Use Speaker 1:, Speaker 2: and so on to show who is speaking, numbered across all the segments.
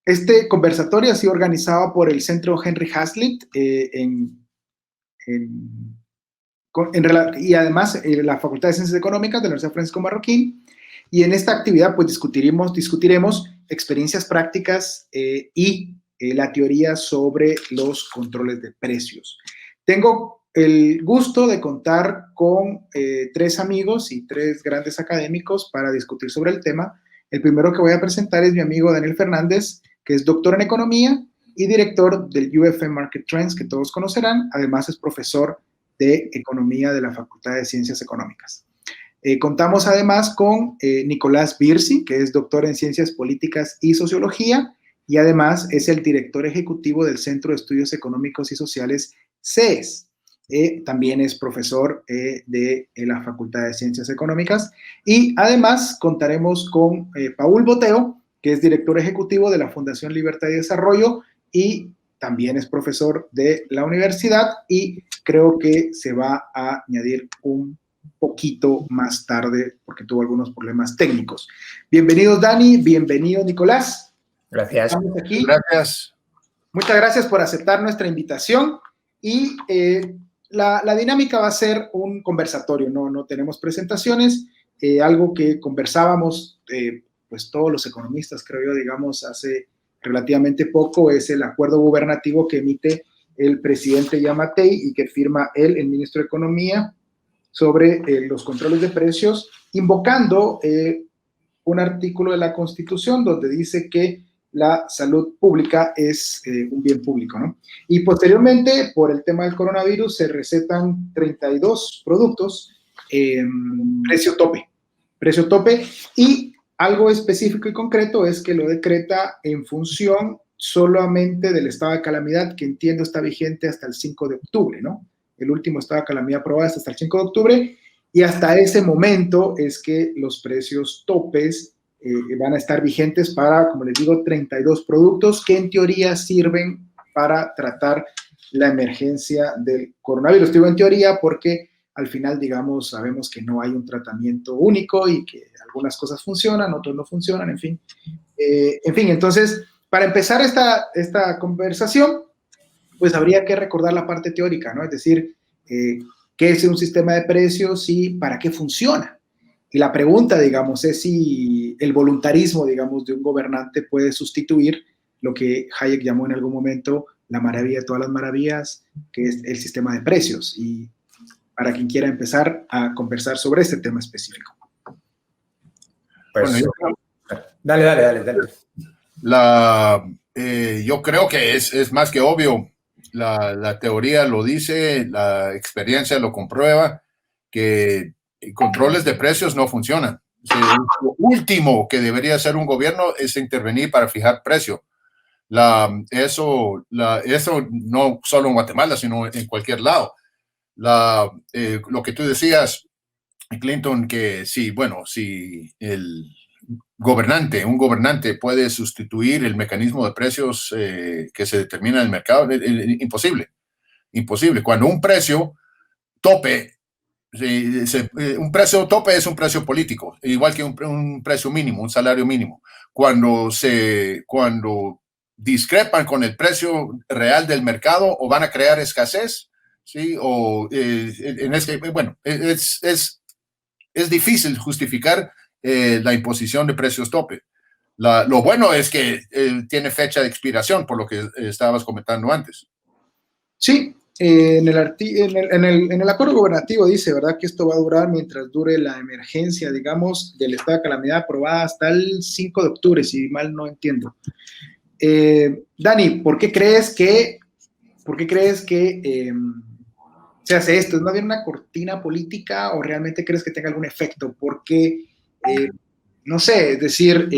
Speaker 1: Este conversatorio ha sido organizado por el Centro Henry Hazlitt y además la Facultad de Ciencias Económicas de la Universidad Francisco Marroquín. Y en esta actividad pues discutiremos experiencias prácticas y la teoría sobre los controles de precios. Tengo el gusto de contar con 3 amigos y 3 grandes académicos para discutir sobre el tema. El primero que voy a presentar es mi amigo Daniel Fernández, que es doctor en economía y director del UFM Market Trends, que todos conocerán. Además es profesor de economía de la Facultad de Ciencias Económicas. Contamos además con Nicolás Birsi, que es doctor en Ciencias Políticas y Sociología, y además es el director ejecutivo del Centro de Estudios Económicos y Sociales, CES. También es profesor de la Facultad de Ciencias Económicas. Y además contaremos con Paul Boteo, que es director ejecutivo de la Fundación Libertad y Desarrollo y también es profesor de la universidad, y creo que se va a añadir un poquito más tarde porque tuvo algunos problemas técnicos. Bienvenidos, Dani, bienvenido, Nicolás.
Speaker 2: Gracias.
Speaker 1: Estamos aquí.
Speaker 2: Gracias.
Speaker 1: Muchas gracias por aceptar nuestra invitación y la dinámica va a ser un conversatorio, no tenemos presentaciones, algo que conversábamos pues todos los economistas, creo yo, digamos, hace relativamente poco, es el acuerdo gubernativo que emite el presidente Yamatei y que firma él, el ministro de Economía, sobre los controles de precios, invocando un artículo de la Constitución donde dice que la salud pública es un bien público, ¿no? Y posteriormente, por el tema del coronavirus, se recetan 32 productos, precio tope, y algo específico y concreto es que lo decreta en función solamente del estado de calamidad, que entiendo está vigente hasta el 5 de octubre, ¿no? El último estado de calamidad aprobado hasta el 5 de octubre, y hasta ese momento es que los precios topes van a estar vigentes para, como les digo, 32 productos que en teoría sirven para tratar la emergencia del coronavirus. Digo en teoría porque al final, digamos, sabemos que no hay un tratamiento único y que algunas cosas funcionan, otras no funcionan, en fin. Entonces, para empezar esta conversación, pues habría que recordar la parte teórica, ¿no? Es decir, ¿qué es un sistema de precios y para qué funciona? Y la pregunta, digamos, es si el voluntarismo, digamos, de un gobernante puede sustituir lo que Hayek llamó en algún momento la maravilla de todas las maravillas, que es el sistema de precios. Y para quien quiera empezar a conversar sobre este tema específico.
Speaker 2: Pues, bueno, dale.
Speaker 3: Yo creo que es más que obvio. La teoría lo dice, la experiencia lo comprueba, que controles de precios no funcionan. Lo último que debería hacer un gobierno es intervenir para fijar precio. Eso no solo en Guatemala, sino en cualquier lado. Lo que tú decías, Clinton, que sí, bueno, si un gobernante puede sustituir el mecanismo de precios que se determina en el mercado, imposible. Cuando un precio tope, un precio tope es un precio político, igual que un precio mínimo, un salario mínimo. Cuando discrepan con el precio real del mercado, o van a crear escasez, ¿sí? Es difícil justificar la imposición de precios tope. Lo bueno es que tiene fecha de expiración, por lo que estabas comentando antes.
Speaker 1: Sí, en el acuerdo gubernativo dice, ¿verdad?, que esto va a durar mientras dure la emergencia, digamos, del estado de calamidad aprobada hasta el 5 de octubre, si mal no entiendo. Dani, ¿por qué crees que se hace esto? ¿Es más bien una cortina política o realmente crees que tenga algún efecto? Porque, no sé, es decir,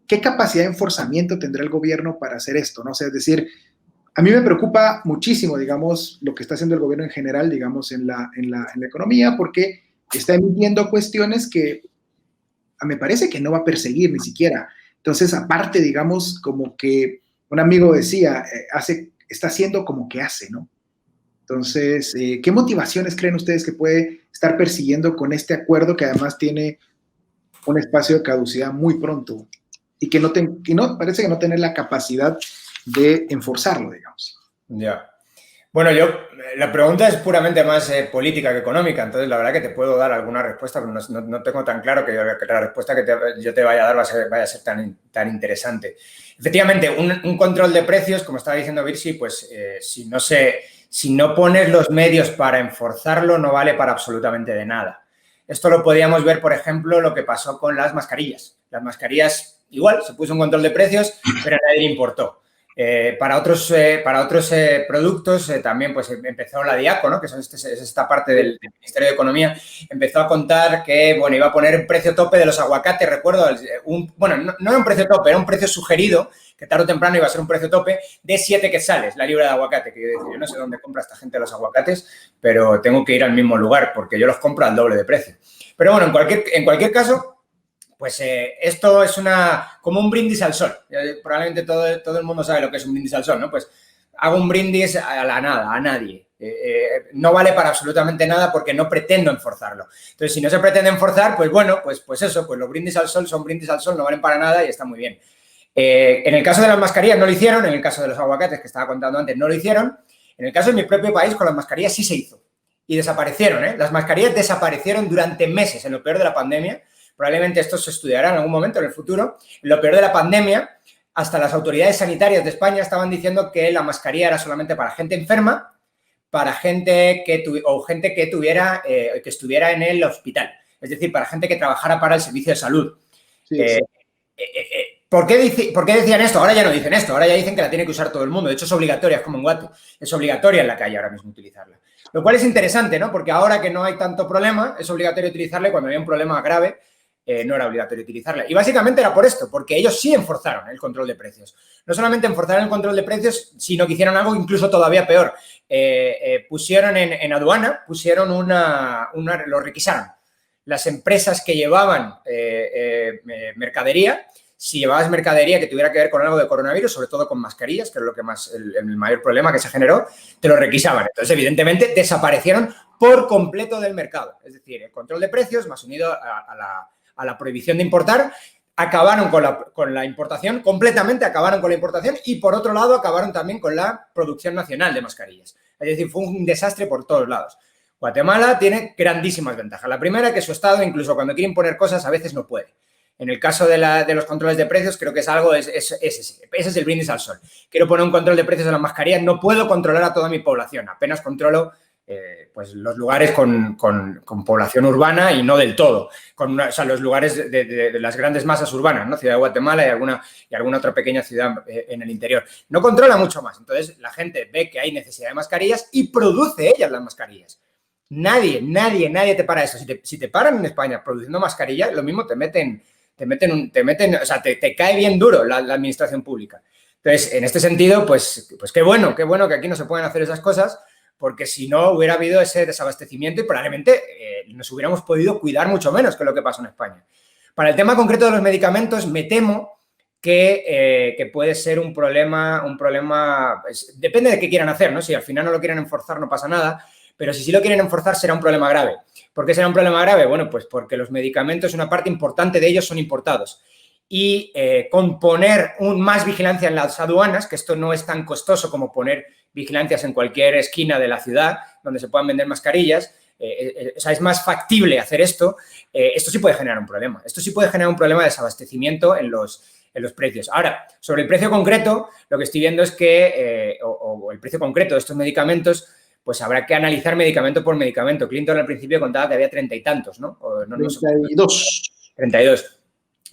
Speaker 1: ¿qué capacidad de enforzamiento tendrá el gobierno para hacer esto? ¿No? O sea, es decir, a mí me preocupa muchísimo, digamos, lo que está haciendo el gobierno en general, digamos, en la economía, porque está emitiendo cuestiones que me parece que no va a perseguir ni siquiera. Entonces, aparte, digamos, como que un amigo decía, está haciendo como que hace, ¿no? Entonces, ¿qué motivaciones creen ustedes que puede estar persiguiendo con este acuerdo que además tiene un espacio de caducidad muy pronto? y que parece que no tener la capacidad de enforzarlo, digamos.
Speaker 2: Ya. Bueno, la pregunta es puramente más política que económica, entonces la verdad que te puedo dar alguna respuesta, pero no tengo tan claro que la respuesta que yo te vaya a dar vaya a ser tan interesante. Efectivamente, un control de precios, como estaba diciendo Virsi, pues si no pones los medios para enforzarlo, no vale para absolutamente de nada. Esto lo podíamos ver, por ejemplo, lo que pasó con las mascarillas. Las mascarillas, igual, se puso un control de precios, pero a nadie le importó. Para otros productos también pues empezó la Diaco, ¿no? Que es esta parte del Ministerio de Economía, empezó a contar que, bueno, iba a poner un precio tope de los aguacates, recuerdo, no era un precio tope, era un precio sugerido, que tarde o temprano iba a ser un precio tope de 7 quetzales la libra de aguacate, que yo no sé dónde compra esta gente los aguacates, pero tengo que ir al mismo lugar porque yo los compro al doble de precio. Pero bueno, en cualquier caso, pues esto es como un brindis al sol. Probablemente todo el mundo sabe lo que es un brindis al sol, ¿no? Pues hago un brindis a la nada, a nadie. No vale para absolutamente nada porque no pretendo enforzarlo. Entonces, si no se pretende enforzar, pues bueno, pues eso, pues los brindis al sol son brindis al sol, no valen para nada y está muy bien. En el caso de las mascarillas no lo hicieron, en el caso de los aguacates que estaba contando antes no lo hicieron. En el caso de mi propio país, con las mascarillas sí se hizo. Y desaparecieron, ¿eh? Las mascarillas desaparecieron durante meses, en lo peor de la pandemia. Probablemente esto se estudiará en algún momento en el futuro. En lo peor de la pandemia, hasta las autoridades sanitarias de España estaban diciendo que la mascarilla era solamente para gente enferma, para gente que estuviera en el hospital. Es decir, para gente que trabajara para el servicio de salud. Sí. ¿Por qué decían esto? Ahora ya no dicen esto. Ahora ya dicen que la tiene que usar todo el mundo. De hecho, es obligatoria, es como en Guate. Es obligatoria en la calle ahora mismo utilizarla. Lo cual es interesante, ¿no? Porque ahora que no hay tanto problema, es obligatorio utilizarla y cuando había un problema grave, no era obligatorio utilizarla. Y básicamente era por esto, porque ellos sí enforzaron el control de precios. No solamente enforzaron el control de precios, sino que hicieron algo incluso todavía peor. Pusieron en aduana, lo requisaron. Las empresas que llevaban mercadería, si llevabas mercadería que tuviera que ver con algo de coronavirus, sobre todo con mascarillas, que es lo que el mayor problema que se generó, te lo requisaban. Entonces, evidentemente, desaparecieron por completo del mercado. Es decir, el control de precios, más unido a la prohibición de importar, acabaron con la importación, completamente acabaron con la importación y, por otro lado, acabaron también con la producción nacional de mascarillas. Es decir, fue un desastre por todos lados. Guatemala tiene grandísimas ventajas. La primera, que su Estado, incluso cuando quiere imponer cosas, a veces no puede. En el caso de los controles de precios, creo que ese es el brindis al sol. Quiero poner un control de precios de las mascarillas, no puedo controlar a toda mi población, apenas controlo pues los lugares con población urbana y no del todo, o sea, los lugares de las grandes masas urbanas, ¿no? Ciudad de Guatemala y alguna otra pequeña ciudad en el interior. No controla mucho más. Entonces, la gente ve que hay necesidad de mascarillas y produce ellas las mascarillas. Nadie te para eso. Si te paran en España produciendo mascarillas, lo mismo te meten, o sea, te cae bien duro la administración pública. Entonces, en este sentido, pues qué bueno que aquí no se pueden hacer esas cosas, porque si no hubiera habido ese desabastecimiento y probablemente nos hubiéramos podido cuidar mucho menos que lo que pasó en España. Para el tema concreto de los medicamentos, me temo que puede ser un problema, pues, depende de qué quieran hacer, ¿no? Si al final no lo quieren enforzar no pasa nada, pero si sí lo quieren enforzar será un problema grave. ¿Por qué será un problema grave? Bueno, pues porque los medicamentos, una parte importante de ellos son importados. Y con poner más vigilancia en las aduanas, que esto no es tan costoso como poner vigilancias en cualquier esquina de la ciudad donde se puedan vender mascarillas, o sea, es más factible hacer esto, esto sí puede generar un problema. Esto sí puede generar un problema de desabastecimiento en los precios. Ahora, sobre el precio concreto, lo que estoy viendo es que, o el precio concreto de estos medicamentos, pues habrá que analizar medicamento por medicamento. Clinton al principio contaba que había 30 y tantos, ¿no?
Speaker 1: 32.
Speaker 2: 32.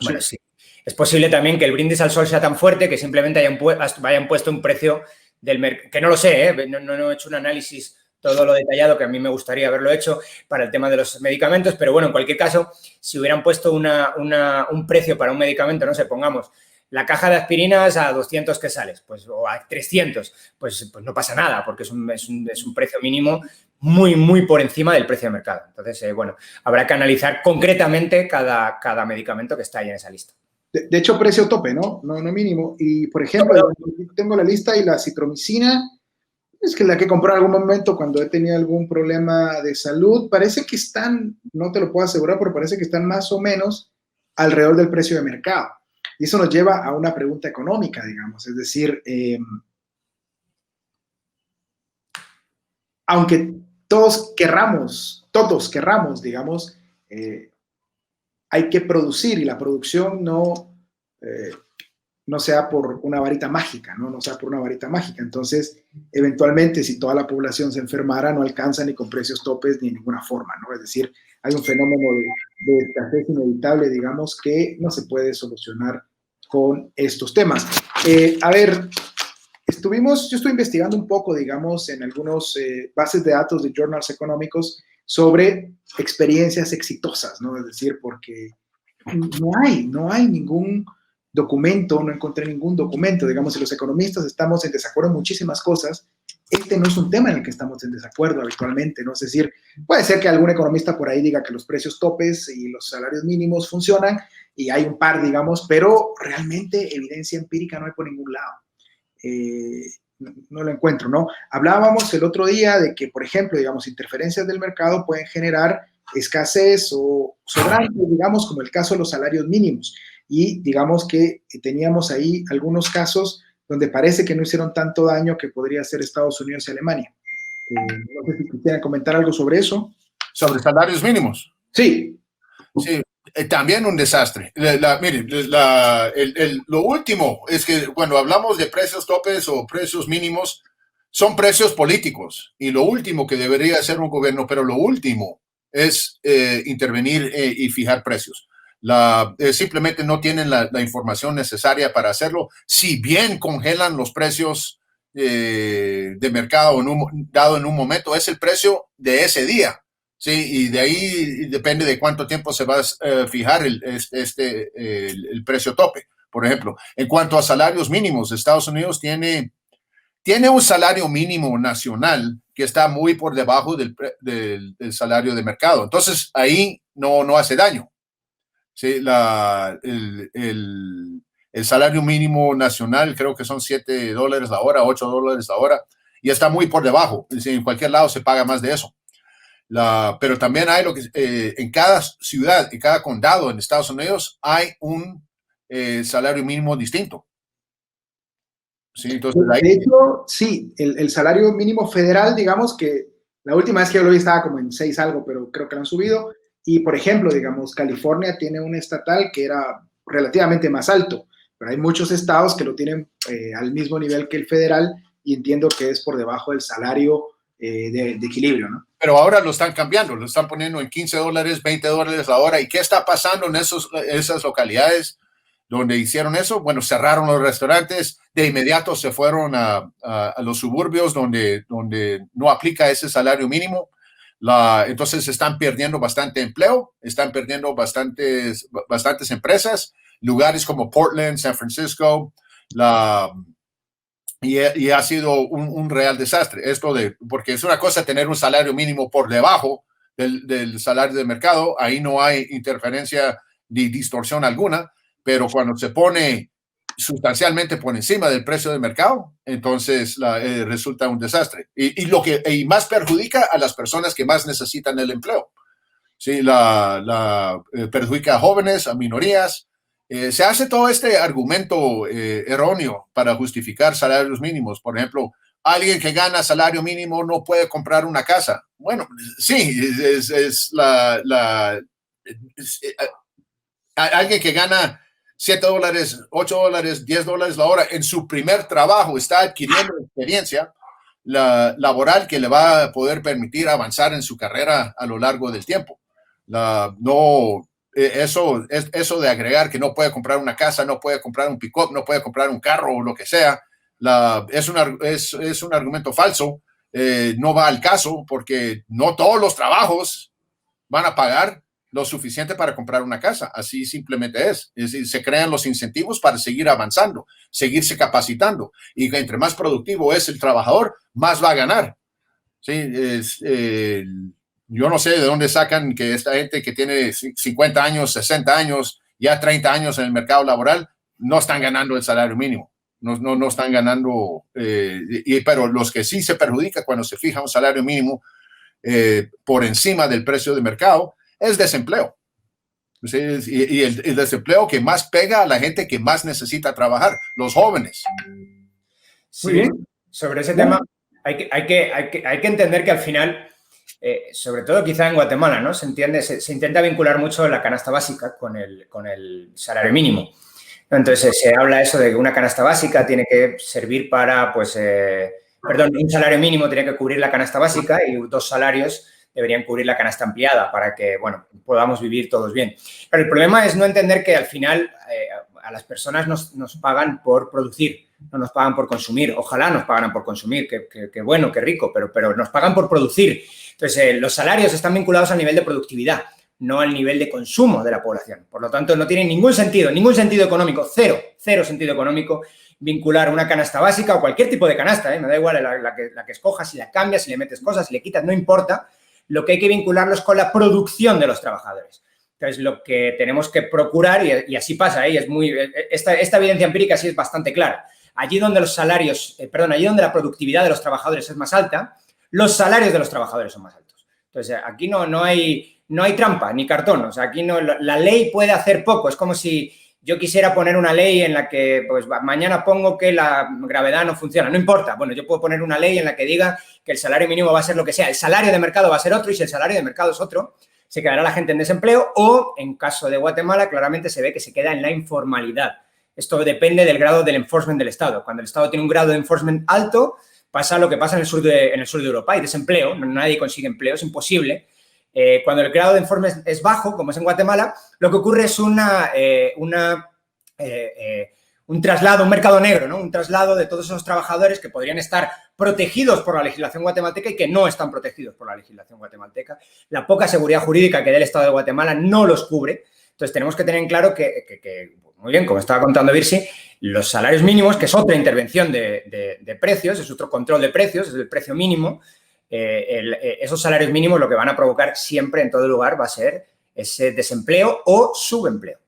Speaker 2: Bueno, sí. Es posible también que el brindis al sol sea tan fuerte que simplemente hayan puesto un precio del mercado, que no lo sé, ¿eh? No he hecho un análisis todo lo detallado que a mí me gustaría haberlo hecho para el tema de los medicamentos, pero bueno, en cualquier caso, si hubieran puesto un precio para un medicamento, no sé, pongamos la caja de aspirinas a 200 quetzales, pues, o a 300, pues no pasa nada, porque es un precio mínimo muy, muy por encima del precio de mercado. Entonces, bueno, habrá que analizar concretamente cada medicamento que está ahí en esa lista.
Speaker 1: De hecho, precio tope, ¿no? No mínimo. Y, por ejemplo, tengo la lista y la citromicina, es que la que compré en algún momento cuando he tenido algún problema de salud, parece que están, no te lo puedo asegurar, pero parece que están más o menos alrededor del precio de mercado. Y eso nos lleva a una pregunta económica, digamos, es decir, aunque todos querramos, digamos, hay que producir y la producción no sea por una varita mágica, ¿no? No sea por una varita mágica. Entonces, eventualmente, si toda la población se enfermara, no alcanza ni con precios topes ni de ninguna forma, ¿no? Es decir, hay un fenómeno de escasez inevitable, digamos, que no se puede solucionar con estos temas. A ver, yo estoy investigando un poco, digamos, en algunos bases de datos de journals económicos sobre experiencias exitosas, ¿no? Es decir, porque no hay ningún documento, no encontré ningún documento, digamos, si los economistas estamos en desacuerdo en muchísimas cosas, este no es un tema en el que estamos en desacuerdo habitualmente, ¿no? Es decir, puede ser que algún economista por ahí diga que los precios topes y los salarios mínimos funcionan, y hay un par, digamos, pero realmente evidencia empírica no hay por ningún lado. No lo encuentro, ¿no? Hablábamos el otro día de que, por ejemplo, digamos, interferencias del mercado pueden generar escasez o sobrantes, digamos, como el caso de los salarios mínimos. Y digamos que teníamos ahí algunos casos donde parece que no hicieron tanto daño que podría ser Estados Unidos y Alemania. No sé si quisieran comentar algo sobre eso.
Speaker 3: ¿Sobre salarios mínimos?
Speaker 1: Sí.
Speaker 3: Sí, también un desastre. Miren, lo último es que cuando hablamos de precios topes o precios mínimos, son precios políticos. Y lo último que debería hacer un gobierno, pero lo último es intervenir y fijar precios. Simplemente no tienen la información necesaria para hacerlo. Si bien congelan los precios de mercado dado en un momento, es el precio de ese día. Sí, y de ahí depende de cuánto tiempo se va a fijar el precio tope. Por ejemplo, en cuanto a salarios mínimos, Estados Unidos tiene un salario mínimo nacional que está muy por debajo del salario de mercado. Entonces, ahí no hace daño. Sí, el salario mínimo nacional creo que son $7 la hora, $8 la hora, y está muy por debajo. En cualquier lado se paga más de eso. Pero también hay en cada ciudad, en cada condado en Estados Unidos hay un salario mínimo distinto. Sí, entonces
Speaker 1: de hecho, sí, el salario mínimo federal, digamos que la última vez que yo lo vi estaba como en 6 algo, pero creo que lo han subido. Y, por ejemplo, digamos, California tiene un estatal que era relativamente más alto, pero hay muchos estados que lo tienen al mismo nivel que el federal, y entiendo que es por debajo del salario de equilibrio, ¿no?
Speaker 3: Pero ahora lo están cambiando, lo están poniendo en $15, $20 la hora. ¿Y qué está pasando en esas localidades donde hicieron eso? Bueno, cerraron los restaurantes, de inmediato se fueron a los suburbios donde no aplica ese salario mínimo. Entonces están perdiendo bastante empleo, están perdiendo bastantes empresas, lugares como Portland, San Francisco, y ha sido un real desastre. Porque es una cosa tener un salario mínimo por debajo del salario de mercado, ahí no hay interferencia ni distorsión alguna, pero cuando se pone sustancialmente por encima del precio de mercado, entonces resulta un desastre. Y más perjudica a las personas que más necesitan el empleo. Sí, perjudica a jóvenes, a minorías. Se hace todo este argumento erróneo para justificar salarios mínimos. Por ejemplo, alguien que gana salario mínimo no puede comprar una casa. Bueno, sí, alguien que gana $7, $8, $10 la hora en su primer trabajo está adquiriendo experiencia laboral que le va a poder permitir avanzar en su carrera a lo largo del tiempo. Eso de agregar que no puede comprar una casa, no puede comprar un pick-up, no puede comprar un carro o lo que sea, es un argumento falso. No va al caso porque no todos los trabajos van a pagar lo suficiente para comprar una casa. Así simplemente es. Es decir, se crean los incentivos para seguir avanzando, seguirse capacitando. Y entre más productivo es el trabajador, más va a ganar. Sí, yo no sé de dónde sacan que esta gente que tiene 50 años, 60 años, ya 30 años en el mercado laboral, no están ganando el salario mínimo. No están ganando, pero los que sí se perjudican cuando se fija un salario mínimo por encima del precio de mercado es desempleo. Sí, y el desempleo que más pega a la gente que más necesita trabajar, los jóvenes.
Speaker 2: Sí,
Speaker 1: muy bien.
Speaker 2: sobre ese tema hay que entender que al final, sobre todo quizá en Guatemala, ¿no? Se intenta vincular mucho la canasta básica con el salario mínimo. Entonces se habla eso de que una canasta básica tiene que servir para, pues, un salario mínimo tiene que cubrir la canasta básica y 2 salarios deberían cubrir la canasta ampliada para que, bueno, podamos vivir todos bien. Pero el problema es no entender que al final a las personas nos pagan por producir, no nos pagan por consumir. Ojalá nos pagaran por consumir, qué bueno, qué rico, pero nos pagan por producir. Entonces, los salarios están vinculados al nivel de productividad, no al nivel de consumo de la población. Por lo tanto, no tiene ningún sentido económico, cero sentido económico vincular una canasta básica o cualquier tipo de canasta, me da igual la que escojas, si la cambias, si le metes cosas, si le quitas, no importa. Lo que hay que vincularlo es con la producción de los trabajadores. Entonces, lo que tenemos que procurar, y así pasa, y es esta evidencia empírica sí es bastante clara. Allí donde allí donde la productividad de los trabajadores es más alta, los salarios de los trabajadores son más altos. Entonces, aquí no hay trampa ni cartón. O sea, aquí la ley puede hacer poco. Es como si yo quisiera poner una ley en la que, pues, mañana pongo que la gravedad no funciona. No importa. Bueno, yo puedo poner una ley en la que diga que el salario mínimo va a ser lo que sea. El salario de mercado va a ser otro, y si el salario de mercado es otro, se quedará la gente en desempleo, o, en caso de Guatemala, claramente se ve que se queda en la informalidad. Esto depende del grado del enforcement del Estado. Cuando el Estado tiene un grado de enforcement alto, pasa lo que pasa en el sur de Europa. Hay desempleo, desempleo, nadie consigue empleo, es imposible. Cuando el grado de enforcement es bajo, como es en Guatemala, lo que ocurre es un traslado, un mercado negro, ¿no? Un traslado de todos esos trabajadores que podrían estar protegidos por la legislación guatemalteca y que no están protegidos por la legislación guatemalteca. La poca seguridad jurídica que da el Estado de Guatemala no los cubre. Entonces, tenemos que tener en claro que muy bien, como estaba contando Virsi, los salarios mínimos, que es otra intervención de precios, es otro control de precios, es el precio mínimo. Esos salarios mínimos lo que van a provocar siempre en todo lugar va a ser ese desempleo o subempleo.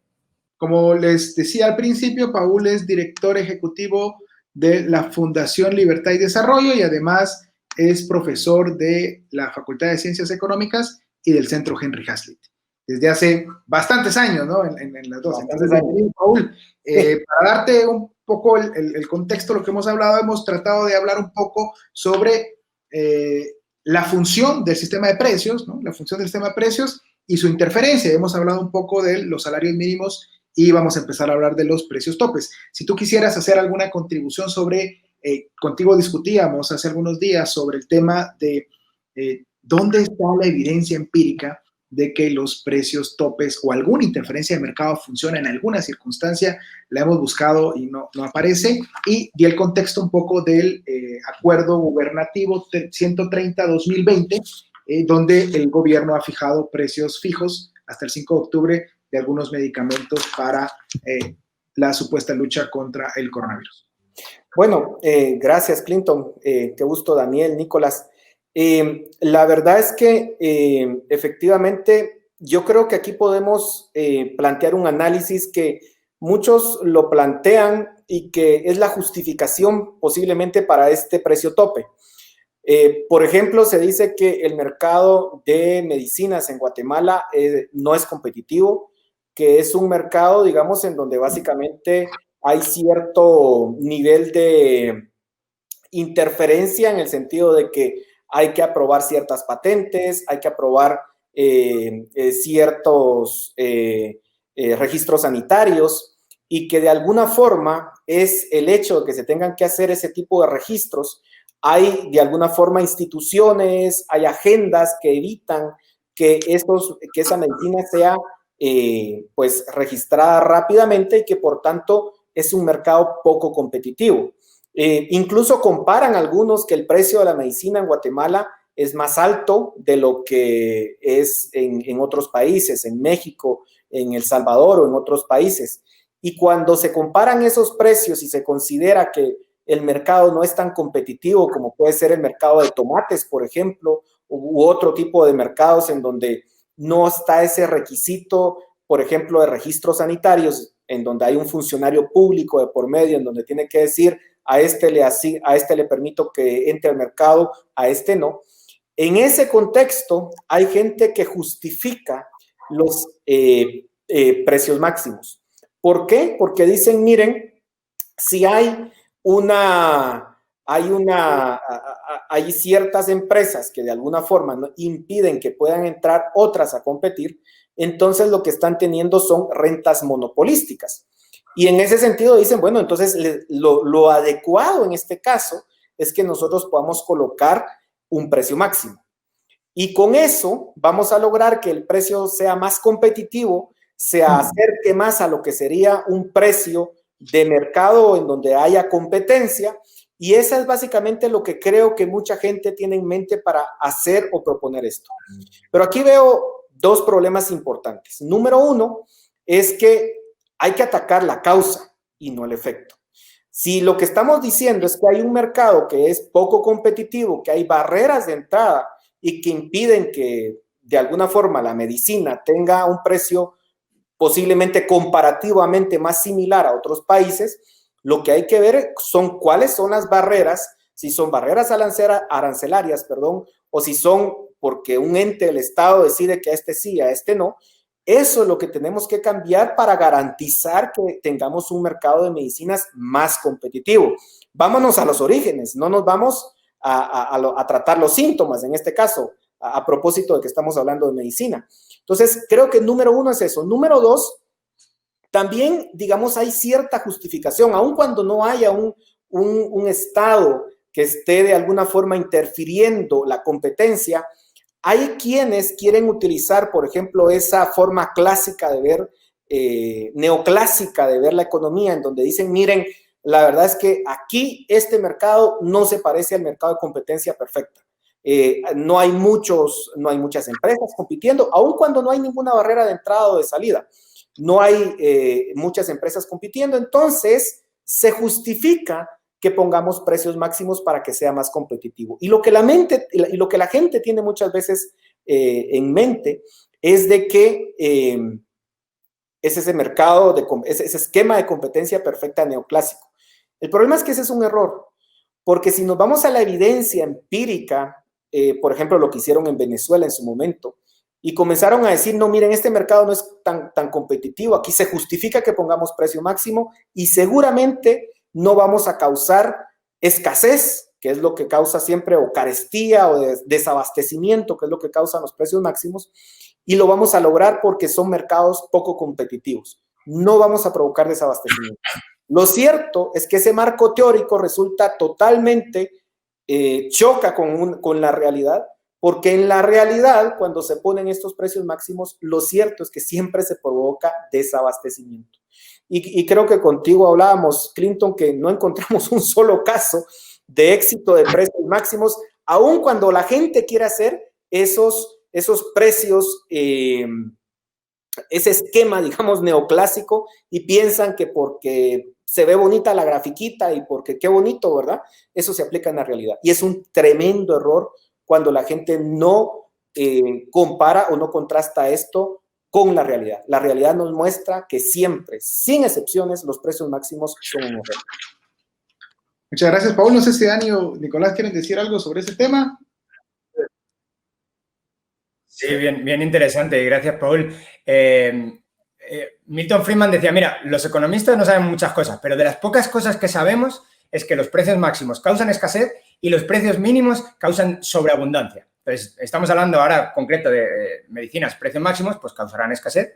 Speaker 1: Como les decía al principio, Paul es director ejecutivo de la Fundación Libertad y Desarrollo y además es profesor de la Facultad de Ciencias Económicas y del Centro Henry Hazlitt. Desde hace bastantes años, ¿no? En las dos. Entonces, Paul, para darte un poco el contexto de lo que hemos hablado, hemos tratado de hablar un poco sobre la función del sistema de precios, ¿no? La función del sistema de precios y su interferencia. Hemos hablado un poco de los salarios mínimos y vamos a empezar a hablar de los precios topes. Si tú quisieras hacer alguna contribución sobre, contigo discutíamos hace algunos días sobre el tema de dónde está la evidencia empírica de que los precios topes o alguna interferencia de mercado funciona en alguna circunstancia. La hemos buscado y no aparece. Y di el contexto un poco del acuerdo gubernativo 130-2020, donde el gobierno ha fijado precios fijos hasta el 5 de octubre de algunos medicamentos para la supuesta lucha contra el coronavirus.
Speaker 4: Bueno, gracias, Clinton. Qué gusto, Daniel, Nicolás. La verdad es que efectivamente yo creo que aquí podemos plantear un análisis que muchos lo plantean y que es la justificación posiblemente para este precio tope. Por ejemplo, se dice que el mercado de medicinas en Guatemala no es competitivo, que es un mercado, digamos, en donde básicamente hay cierto nivel de interferencia en el sentido de que hay que aprobar ciertas patentes, hay que aprobar ciertos registros sanitarios, y que de alguna forma es el hecho de que se tengan que hacer ese tipo de registros. Hay de alguna forma instituciones, hay agendas que evitan que esa medicina sea pues registrada rápidamente y que por tanto es un mercado poco competitivo. Incluso comparan algunos que el precio de la medicina en Guatemala es más alto de lo que es en otros países, en México, en El Salvador o en otros países. Y cuando se comparan esos precios y se considera que el mercado no es tan competitivo como puede ser el mercado de tomates, por ejemplo, u otro tipo de mercados en donde no está ese requisito, por ejemplo, de registros sanitarios, en donde hay un funcionario público de por medio, en donde tiene que decir a este le permito que entre al mercado, a este no. En ese contexto hay gente que justifica los precios máximos. ¿Por qué? Porque dicen, miren, si hay ciertas empresas que de alguna forma impiden que puedan entrar otras a competir, entonces lo que están teniendo son rentas monopolísticas. Y en ese sentido dicen, bueno, entonces lo adecuado en este caso es que nosotros podamos colocar un precio máximo. Y con eso vamos a lograr que el precio sea más competitivo, se acerque más a lo que sería un precio de mercado en donde haya competencia, y eso es básicamente lo que creo que mucha gente tiene en mente para hacer o proponer esto. Pero aquí veo dos problemas importantes. Número uno es que hay que atacar la causa y no el efecto. Si lo que estamos diciendo es que hay un mercado que es poco competitivo, que hay barreras de entrada y que impiden que de alguna forma la medicina tenga un precio posiblemente comparativamente más similar a otros países, lo que hay que ver son cuáles son las barreras, si son barreras arancelarias, o si son porque un ente del Estado decide que a este sí, a este no. Eso es lo que tenemos que cambiar para garantizar que tengamos un mercado de medicinas más competitivo. Vámonos a los orígenes, no nos vamos a tratar los síntomas, en este caso, a propósito de que estamos hablando de medicina. Entonces, creo que número uno es eso. Número dos, también, digamos, hay cierta justificación, aun cuando no haya un Estado que esté de alguna forma interfiriendo la competencia. Hay quienes quieren utilizar, por ejemplo, esa forma clásica de ver, neoclásica de ver la economía, en donde dicen, miren, la verdad es que aquí este mercado no se parece al mercado de competencia perfecta. No hay muchas empresas compitiendo, aun cuando no hay ninguna barrera de entrada o de salida. No hay muchas empresas compitiendo, entonces se justifica que pongamos precios máximos para que sea más competitivo. Y lo que la gente tiene muchas veces en mente es de que es ese mercado, ese esquema de competencia perfecta neoclásico. El problema es que ese es un error, porque si nos vamos a la evidencia empírica, por ejemplo, lo que hicieron en Venezuela en su momento, y comenzaron a decir, no, miren, este mercado no es tan competitivo, aquí se justifica que pongamos precio máximo y seguramente no vamos a causar escasez, que es lo que causa siempre, o carestía o desabastecimiento, que es lo que causan los precios máximos, y lo vamos a lograr porque son mercados poco competitivos. No vamos a provocar desabastecimiento. Lo cierto es que ese marco teórico resulta totalmente, choca con la realidad, porque en la realidad, cuando se ponen estos precios máximos, lo cierto es que siempre se provoca desabastecimiento. Y creo que contigo hablábamos, Clinton, que no encontramos un solo caso de éxito de precios máximos, aun cuando la gente quiere hacer esos precios, ese esquema, digamos, neoclásico, y piensan que porque se ve bonita la grafiquita y porque qué bonito, ¿verdad? Eso se aplica en la realidad. Y es un tremendo error cuando la gente no compara o no contrasta esto con la realidad. La realidad nos muestra que siempre, sin excepciones, los precios máximos son un error.
Speaker 1: Muchas gracias, Paul. No sé si Dani o Nicolás quieren decir algo sobre ese tema.
Speaker 2: Sí, bien interesante. Gracias, Paul. Milton Friedman decía, mira, los economistas no saben muchas cosas, pero de las pocas cosas que sabemos es que los precios máximos causan escasez y los precios mínimos causan sobreabundancia. Entonces, estamos hablando ahora concreto de medicinas, precios máximos, pues causarán escasez,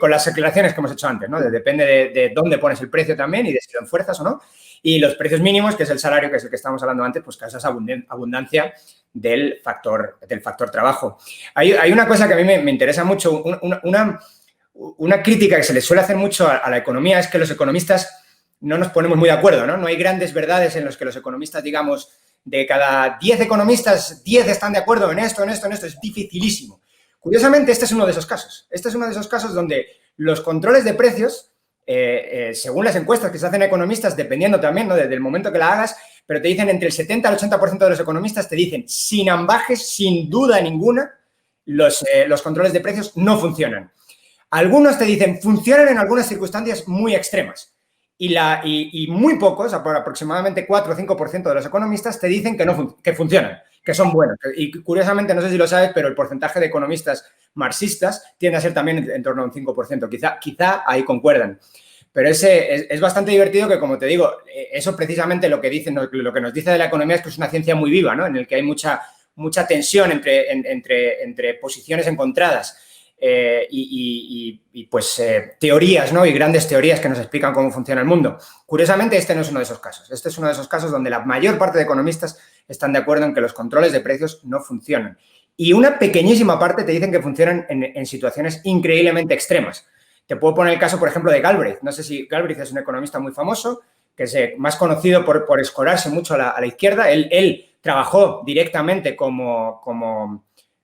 Speaker 2: con las aclaraciones que hemos hecho antes, ¿no? Depende de dónde pones el precio también y de si lo enfuerzas o no. Y los precios mínimos, que es el salario, que es el que estábamos hablando antes, pues causas abundancia del factor trabajo. Hay una cosa que a mí me interesa mucho, una crítica que se le suele hacer mucho a la economía es que los economistas no nos ponemos muy de acuerdo, ¿no? No hay grandes verdades en los que los economistas, digamos, de cada 10 economistas, 10 están de acuerdo en esto, es dificilísimo. Curiosamente, este es uno de esos casos. Este es uno de esos casos donde los controles de precios, según las encuestas que se hacen a economistas, dependiendo también, ¿no?, del momento que la hagas, pero te dicen entre el 70 al 80% de los economistas te dicen, sin ambajes, sin duda ninguna, los controles de precios no funcionan. Algunos te dicen, funcionan en algunas circunstancias muy extremas. Y muy pocos, aproximadamente 4 o 5% de los economistas, te dicen que funcionan, que son buenos. Y curiosamente, no sé si lo sabes, pero el porcentaje de economistas marxistas tiende a ser también en torno a un 5%. Quizá ahí concuerdan. Pero es bastante divertido que, como te digo, eso precisamente lo que nos dice de la economía es que es una ciencia muy viva, ¿no? En el que hay mucha tensión entre posiciones encontradas pues teorías, ¿no? Y grandes teorías que nos explican cómo funciona el mundo. Curiosamente, este no es uno de esos casos. Este es uno de esos casos donde la mayor parte de economistas están de acuerdo en que los controles de precios no funcionan. Y una pequeñísima parte te dicen que funcionan en situaciones increíblemente extremas. Te puedo poner el caso, por ejemplo, de Galbraith. No sé si Galbraith es un economista muy famoso, que es más conocido por escorarse mucho a la izquierda. Él trabajó directamente como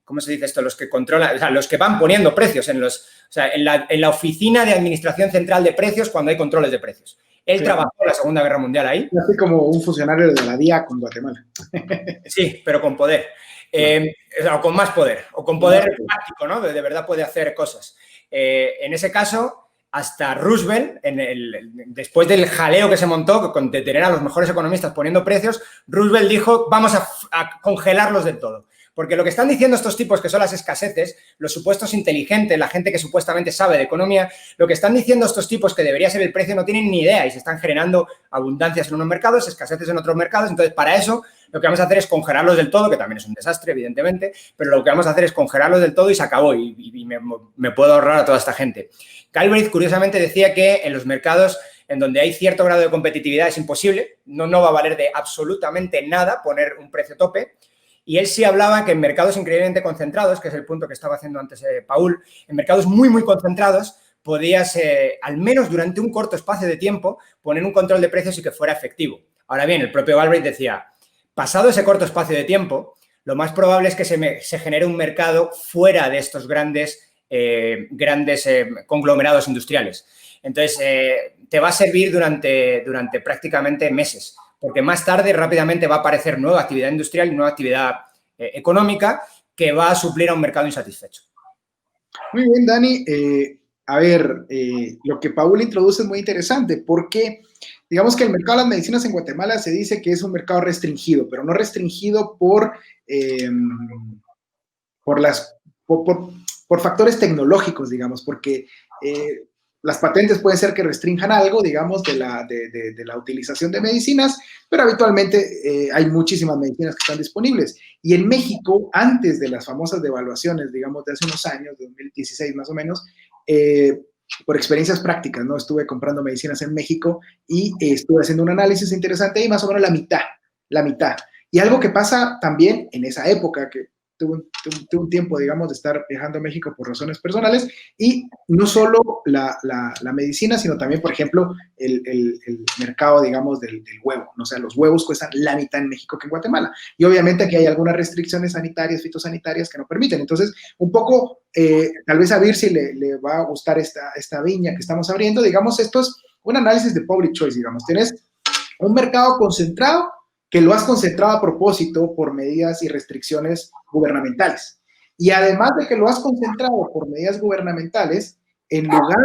Speaker 2: ¿cómo se dice esto? Los que controlan, o sea, los que van poniendo precios en la oficina de administración central de precios cuando hay controles de precios. Él trabajó en la Segunda Guerra Mundial ahí.
Speaker 1: Así como un funcionario de la DIA con Guatemala.
Speaker 2: Sí, pero con poder. O con más poder, o con poder práctico, ¿no? De verdad puede hacer cosas. En ese caso, hasta Roosevelt, después del jaleo que se montó de tener a los mejores economistas poniendo precios, Roosevelt dijo, vamos a congelarlos del todo. Porque lo que están diciendo estos tipos, que son las escaseces, los supuestos inteligentes, la gente que supuestamente sabe de economía, lo que están diciendo estos tipos que debería ser el precio no tienen ni idea y se están generando abundancias en unos mercados, escaseces en otros mercados. Entonces, para eso, lo que vamos a hacer es congelarlos del todo, que también es un desastre, evidentemente, pero lo que vamos a hacer es congelarlos del todo y se acabó y me puedo ahorrar a toda esta gente. Galbraith, curiosamente, decía que en los mercados en donde hay cierto grado de competitividad es imposible, no va a valer de absolutamente nada poner un precio tope. Y él sí hablaba que en mercados increíblemente concentrados, que es el punto que estaba haciendo antes Paul, en mercados muy, muy concentrados, podías, al menos durante un corto espacio de tiempo, poner un control de precios y que fuera efectivo. Ahora bien, el propio Galbraith decía, pasado ese corto espacio de tiempo, lo más probable es que se genere un mercado fuera de estos grandes conglomerados industriales. Entonces, te va a servir durante prácticamente meses, porque más tarde rápidamente va a aparecer nueva actividad industrial y nueva actividad económica que va a suplir a un mercado insatisfecho.
Speaker 1: Muy bien, Dani. Lo que Paul introduce es muy interesante porque digamos que el mercado de las medicinas en Guatemala se dice que es un mercado restringido, pero no restringido por factores tecnológicos, digamos, porque las patentes pueden ser que restrinjan algo, digamos, de la utilización de medicinas, pero habitualmente hay muchísimas medicinas que están disponibles. Y en México, antes de las famosas devaluaciones, digamos, de hace unos años, 2016 más o menos, por experiencias prácticas, ¿no? Estuve comprando medicinas en México y estuve haciendo un análisis interesante y más o menos la mitad. Y algo que pasa también en esa época, que tuve un tiempo, digamos, de estar viajando a México por razones personales, y no solo la medicina, sino también, por ejemplo, el mercado, digamos, del huevo. O sea, los huevos cuestan la mitad en México que en Guatemala. Y obviamente aquí hay algunas restricciones sanitarias, fitosanitarias que no permiten. Entonces, un poco, tal vez a Virsi le va a gustar esta viña que estamos abriendo. Digamos, esto es un análisis de public choice, digamos. Tienes un mercado concentrado que lo has concentrado a propósito por medidas y restricciones gubernamentales. Y además de que lo has concentrado por medidas gubernamentales, en lugar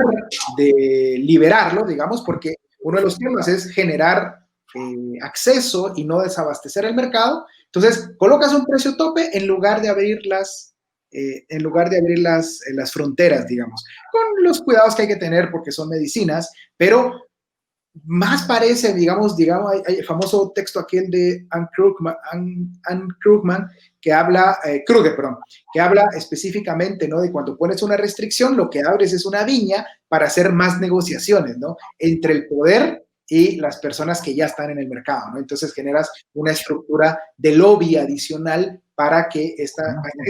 Speaker 1: de liberarlo, digamos, porque uno de los temas es generar acceso y no desabastecer el mercado, entonces colocas un precio tope en lugar de abrir las fronteras, digamos, con los cuidados que hay que tener porque son medicinas, pero más parece, digamos, hay el famoso texto aquel de Anne Krugman, que habla específicamente, ¿no? De cuando pones una restricción, lo que abres es una viña para hacer más negociaciones, ¿no? Entre el poder y las personas que ya están en el mercado, ¿no? Entonces generas una estructura de lobby adicional para que este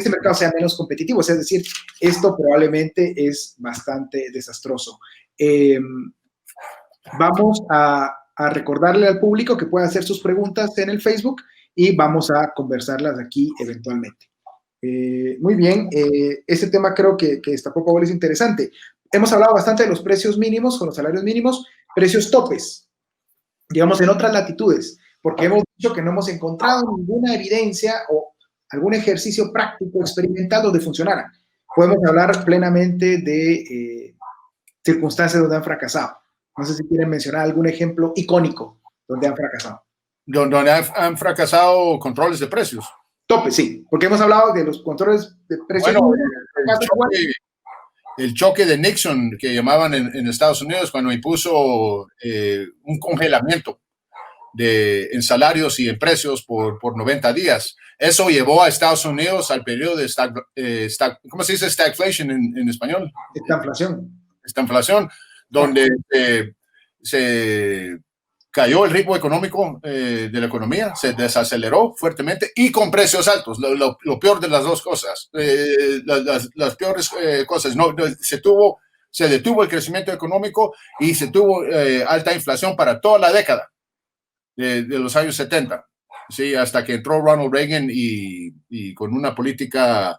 Speaker 1: mercado sea menos competitivo. Es decir, esto probablemente es bastante desastroso. Vamos a recordarle al público que puede hacer sus preguntas en el Facebook y vamos a conversarlas aquí eventualmente. Muy bien, este tema creo que destapó Paul es interesante. Hemos hablado bastante de los precios mínimos con los salarios mínimos, precios topes, digamos en otras latitudes, porque hemos dicho que no hemos encontrado ninguna evidencia o algún ejercicio práctico experimental donde funcionara. Podemos hablar plenamente de circunstancias donde han fracasado. No sé si quieren mencionar algún ejemplo icónico donde han fracasado.
Speaker 3: Donde han fracasado controles de precios.
Speaker 1: Tope, sí, porque hemos hablado de los controles de precios.
Speaker 3: Bueno, el choque de Nixon que llamaban en Estados Unidos cuando impuso un congelamiento en salarios y en precios por 90 días. Eso llevó a Estados Unidos al periodo de ¿cómo se dice stagflation en español? Estanflación, donde se cayó el ritmo económico de la economía, se desaceleró fuertemente y con precios altos, lo peor de las dos cosas, las peores cosas. No, se detuvo el crecimiento económico y se tuvo alta inflación para toda la década de los años 70, ¿sí? Hasta que entró Ronald Reagan y con una política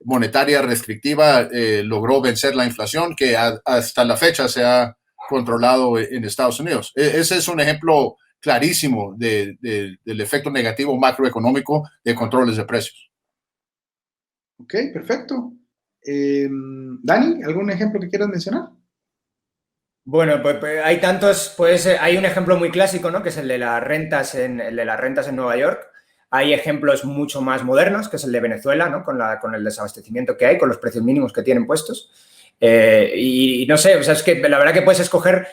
Speaker 3: monetaria restrictiva logró vencer la inflación que hasta la fecha se ha controlado en Estados Unidos. Ese es un ejemplo clarísimo del efecto negativo macroeconómico de controles de precios.
Speaker 1: Ok, perfecto. Dani, ¿algún ejemplo que quieras mencionar?
Speaker 2: Bueno, pues hay tantos, pues hay un ejemplo muy clásico, ¿no? Que es el de las rentas en Nueva York. Hay ejemplos mucho más modernos, que es el de Venezuela, ¿no? Con el desabastecimiento que hay, con los precios mínimos que tienen puestos. Y no sé, o sea, es que la verdad que puedes escoger,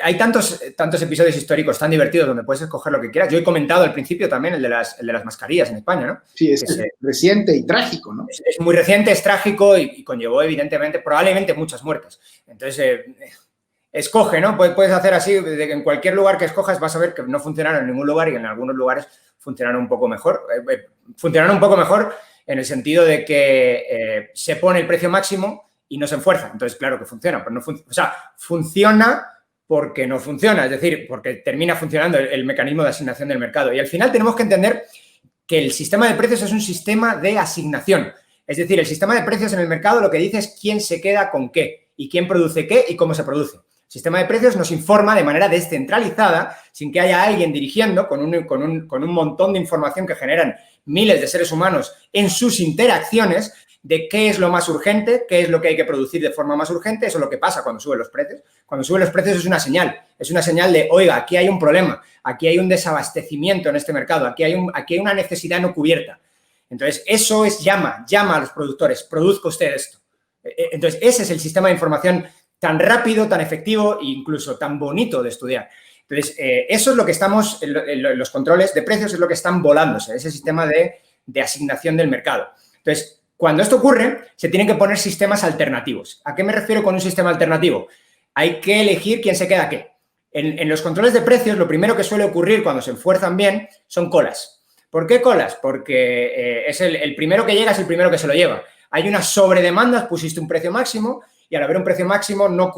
Speaker 2: hay tantos episodios históricos tan divertidos donde puedes escoger lo que quieras. Yo he comentado al principio también el de las mascarillas en España, ¿no?
Speaker 1: Sí, es reciente y trágico, ¿no?
Speaker 2: Es muy reciente, es trágico y conllevó evidentemente, probablemente muchas muertes. Entonces, escoge, ¿no? Puedes hacer así, en cualquier lugar que escojas vas a ver que no funcionaron en ningún lugar y en algunos lugares funcionaron un poco mejor. Funcionaron un poco mejor en el sentido de que se pone el precio máximo y no se enfuerza. Entonces, claro que funciona, pero no funciona porque no funciona, es decir, porque termina funcionando el mecanismo de asignación del mercado. Y al final tenemos que entender que el sistema de precios es un sistema de asignación. Es decir, el sistema de precios en el mercado lo que dice es quién se queda con qué y quién produce qué y cómo se produce. El sistema de precios nos informa de manera descentralizada, sin que haya alguien dirigiendo, con un montón de información que generan miles de seres humanos en sus interacciones, de qué es lo más urgente, qué es lo que hay que producir de forma más urgente. Eso es lo que pasa cuando suben los precios. Cuando suben los precios es una señal de, oiga, aquí hay un problema, aquí hay un desabastecimiento en este mercado, aquí hay una necesidad no cubierta. Entonces, eso es llama a los productores, produzca usted esto. Entonces, ese es el sistema de información tan rápido, tan efectivo e incluso tan bonito de estudiar. Entonces, eso es lo que los controles de precios es lo que están volándose, ese sistema de asignación del mercado. Entonces, cuando esto ocurre, se tienen que poner sistemas alternativos. ¿A qué me refiero con un sistema alternativo? Hay que elegir quién se queda qué. En los controles de precios, lo primero que suele ocurrir cuando se enfuerzan bien son colas. ¿Por qué colas? Porque es el primero que llega es el primero que se lo lleva. Hay una sobredemanda, pusiste un precio máximo y al haber un precio máximo no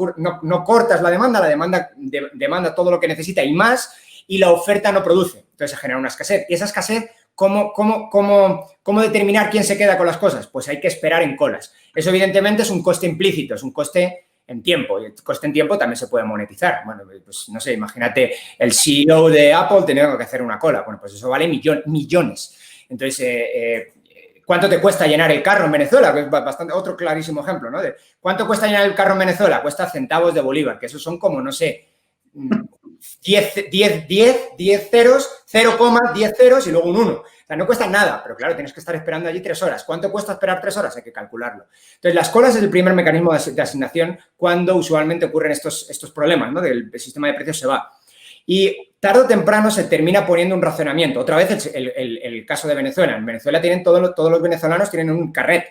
Speaker 2: cortas la demanda todo lo que necesita y más, y la oferta no produce. Entonces se genera una escasez. Y esa escasez, ¿cómo determinar quién se queda con las cosas? Pues hay que esperar en colas. Eso evidentemente es un coste implícito, es un coste en tiempo. Y el coste en tiempo también se puede monetizar. Bueno, pues no sé, imagínate el CEO de Apple teniendo que hacer una cola. Bueno, pues eso vale millones. Entonces, ¿cuánto te cuesta llenar el carro en Venezuela? Que es otro clarísimo ejemplo, ¿no? ¿Cuánto cuesta llenar el carro en Venezuela? Cuesta centavos de bolívar, que esos son como, no sé, 10 ceros, 0,10 ceros y luego un 1. O sea, no cuesta nada, pero claro, tienes que estar esperando allí 3 horas. ¿Cuánto cuesta esperar 3 horas? Hay que calcularlo. Entonces, las colas es el primer mecanismo de asignación cuando usualmente ocurren estos problemas, ¿no? El sistema de precios se va. Y tarde o temprano se termina poniendo un racionamiento. Otra vez el caso de Venezuela. En Venezuela todos los venezolanos tienen un carnet.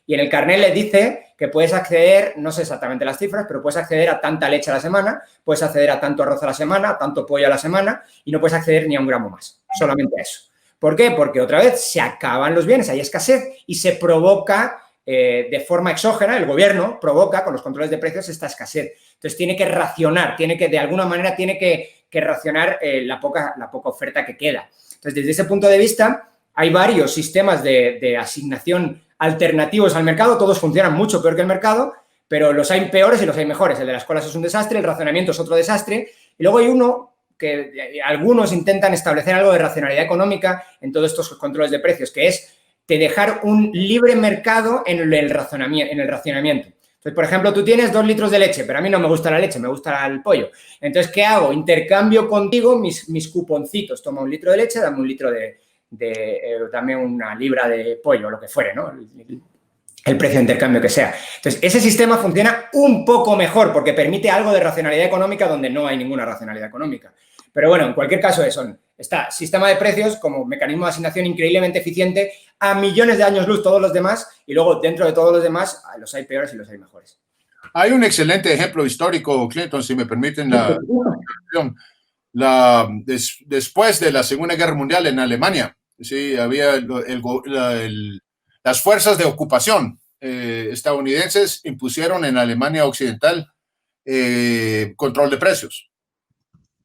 Speaker 2: Y en el carnet le dice que puedes acceder, no sé exactamente las cifras, pero puedes acceder a tanta leche a la semana, puedes acceder a tanto arroz a la semana, a tanto pollo a la semana y no puedes acceder ni a un gramo más. Solamente a eso. ¿Por qué? Porque otra vez se acaban los bienes, hay escasez y se provoca de forma exógena, el gobierno provoca con los controles de precios esta escasez. Entonces tiene que racionar, de alguna manera tiene que racionar la poca oferta que queda. Entonces, desde ese punto de vista, hay varios sistemas de asignación alternativos al mercado, todos funcionan mucho peor que el mercado, pero los hay peores y los hay mejores. El de las colas es un desastre, el racionamiento es otro desastre, y luego hay uno que algunos intentan establecer algo de racionalidad económica en todos estos controles de precios, que es de dejar un libre mercado en el racionamiento. Entonces, por ejemplo, tú tienes 2 litros de leche, pero a mí no me gusta la leche, me gusta el pollo. Entonces, ¿qué hago? Intercambio contigo mis cuponcitos. Toma 1 litro de leche, dame 1 litro dame una libra de pollo, lo que fuere, ¿no? El precio de intercambio que sea. Entonces, ese sistema funciona un poco mejor porque permite algo de racionalidad económica donde no hay ninguna racionalidad económica. Pero bueno, en cualquier caso está sistema de precios como mecanismo de asignación increíblemente eficiente a millones de años luz todos los demás y luego dentro de todos los demás los hay peores y los hay mejores.
Speaker 3: Hay un excelente ejemplo histórico, Clinton, si me permiten después de la Segunda Guerra Mundial en Alemania, sí, había las fuerzas de ocupación estadounidenses impusieron en Alemania Occidental control de precios.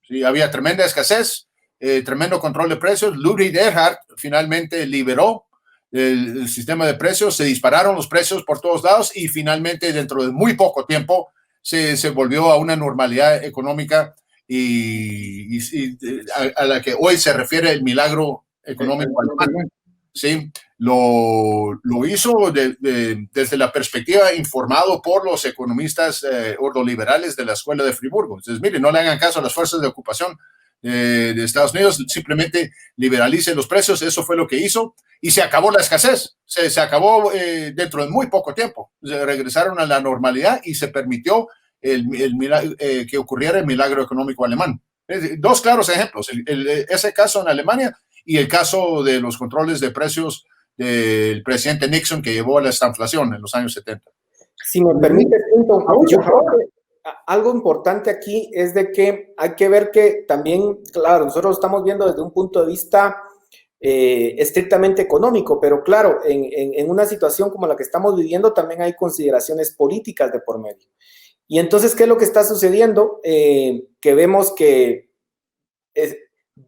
Speaker 3: Sí, había tremenda escasez, tremendo control de precios. Ludwig Erhard finalmente liberó el sistema de precios, se dispararon los precios por todos lados y finalmente dentro de muy poco tiempo se volvió a una normalidad económica y a la que hoy se refiere el milagro económico alemán. Sí, lo hizo desde la perspectiva informado por los economistas ordoliberales de la Escuela de Friburgo. Entonces, mire, no le hagan caso a las fuerzas de ocupación de Estados Unidos, simplemente liberalice los precios, eso fue lo que hizo y se acabó la escasez, se acabó dentro de muy poco tiempo, regresaron a la normalidad y se permitió que ocurriera el milagro económico alemán. Dos claros ejemplos, ese caso en Alemania y el caso de los controles de precios del presidente Nixon que llevó a la estanflación en los años 70.
Speaker 4: Si me permite, yo creo que algo importante aquí es de que hay que ver que también, claro, nosotros lo estamos viendo desde un punto de vista estrictamente económico, pero claro, en una situación como la que estamos viviendo también hay consideraciones políticas de por medio. Y entonces, ¿qué es lo que está sucediendo? Que vemos que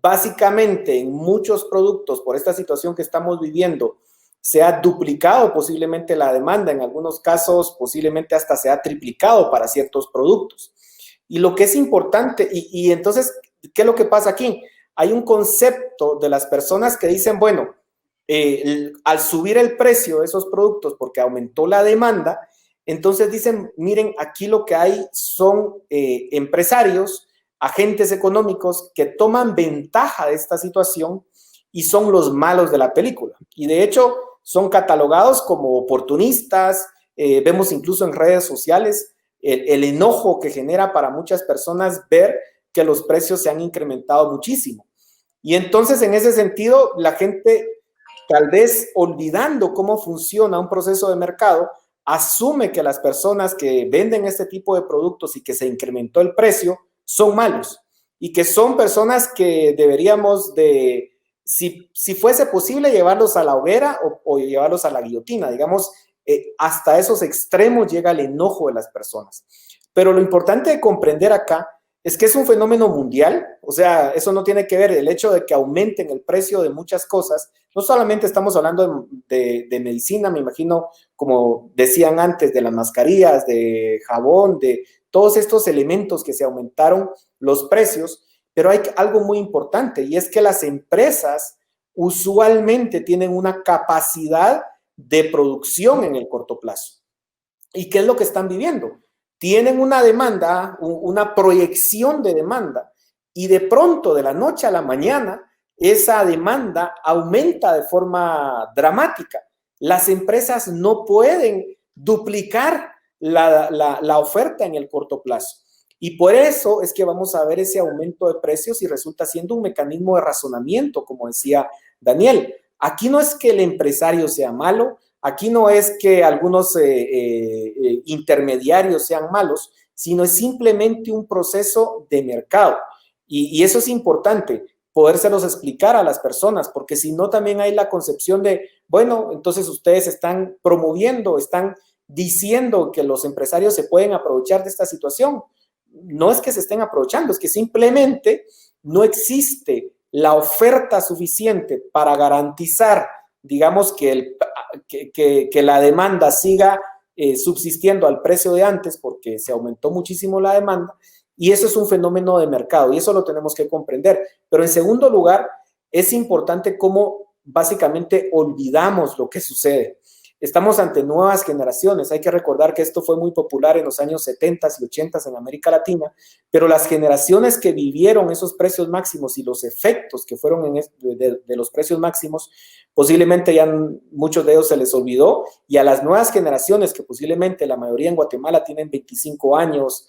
Speaker 4: básicamente en muchos productos, por esta situación que estamos viviendo, se ha duplicado posiblemente la demanda, en algunos casos posiblemente hasta se ha triplicado para ciertos productos. Y lo que es importante, y entonces, ¿qué es lo que pasa aquí? Hay un concepto de las personas que dicen, bueno, al subir el precio de esos productos porque aumentó la demanda, entonces dicen, miren, aquí lo que hay son empresarios, agentes económicos que toman ventaja de esta situación y son los malos de la película. Y de hecho son catalogados como oportunistas, vemos incluso en redes sociales el enojo que genera para muchas personas ver que los precios se han incrementado muchísimo. Y entonces en ese sentido la gente, tal vez olvidando cómo funciona un proceso de mercado, asume que las personas que venden este tipo de productos y que se incrementó el precio son malos y que son personas que deberíamos de, si fuese posible, llevarlos a la hoguera o llevarlos a la guillotina, digamos, hasta esos extremos llega el enojo de las personas. Pero lo importante de comprender acá es que es un fenómeno mundial, o sea, eso no tiene que ver el hecho de que aumenten el precio de muchas cosas, no solamente estamos hablando de medicina, me imagino, como decían antes, de las mascarillas, de jabón, de todos estos elementos que se aumentaron los precios, pero hay algo muy importante y es que las empresas usualmente tienen una capacidad de producción en el corto plazo. ¿Y qué es lo que están viviendo? Tienen una demanda, una proyección de demanda y de pronto, de la noche a la mañana, esa demanda aumenta de forma dramática. Las empresas no pueden duplicar la oferta en el corto plazo. Y por eso es que vamos a ver ese aumento de precios y resulta siendo un mecanismo de razonamiento, como decía Daniel. Aquí no es que el empresario sea malo, aquí no es que algunos intermediarios sean malos, sino es simplemente un proceso de mercado. Y eso es importante, podérselos explicar a las personas, porque si no también hay la concepción de, bueno, entonces ustedes están promoviendo, están diciendo que los empresarios se pueden aprovechar de esta situación. No es que se estén aprovechando, es que simplemente no existe la oferta suficiente para garantizar, digamos, que la demanda siga subsistiendo al precio de antes, porque se aumentó muchísimo la demanda, y eso es un fenómeno de mercado, y eso lo tenemos que comprender. Pero en segundo lugar, es importante cómo básicamente olvidamos lo que sucede. estamos ante nuevas generaciones. Hay que recordar que esto fue muy popular en los años 70 y 80 en América Latina, pero las generaciones que vivieron esos precios máximos y los efectos que fueron de los precios máximos, posiblemente ya muchos de ellos se les olvidó, y a las nuevas generaciones, que posiblemente la mayoría en Guatemala tienen 25 años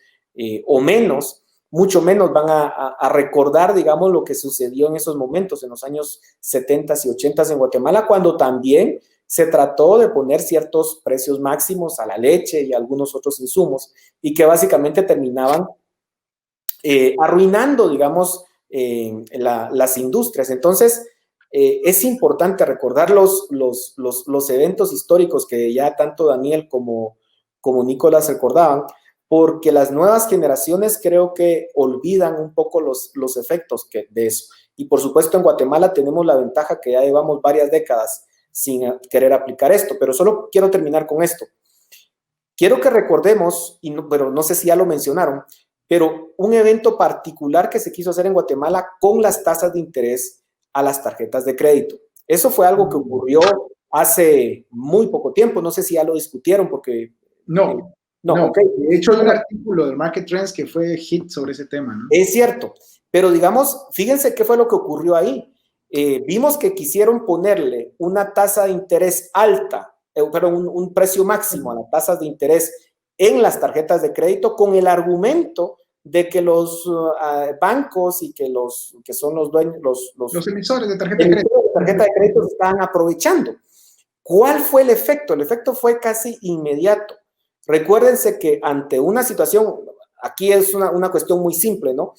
Speaker 4: o menos, mucho menos van a recordar, digamos, lo que sucedió en esos momentos, en los años 70 y 80 en Guatemala, cuando también se trató de poner ciertos precios máximos a la leche y a algunos otros insumos, y que básicamente terminaban arruinando, digamos, las industrias. Entonces, es importante recordar los eventos históricos que ya tanto Daniel como Nicolás recordaban, porque las nuevas generaciones creo que olvidan un poco los efectos de eso. Y por supuesto en Guatemala tenemos la ventaja que ya llevamos varias décadas sin querer aplicar esto, pero solo quiero terminar con esto. Quiero que recordemos, pero no sé si ya lo mencionaron, pero un evento particular que se quiso hacer en Guatemala con las tasas de interés a las tarjetas de crédito. Eso fue algo que ocurrió hace muy poco tiempo, no sé si ya lo discutieron porque...
Speaker 1: No, okay. De hecho hay un artículo del Market Trends que fue hit sobre ese tema, ¿no?
Speaker 4: Es cierto, pero digamos, fíjense qué fue lo que ocurrió ahí. Vimos que quisieron ponerle una tasa de interés alta, pero un precio máximo a las tasas de interés en las tarjetas de crédito con el argumento de que los bancos y que son los dueños,
Speaker 1: los emisores de tarjeta de
Speaker 4: crédito se estaban aprovechando. ¿Cuál fue el efecto? El efecto fue casi inmediato. Recuérdense que ante una situación, aquí es una cuestión muy simple, ¿no?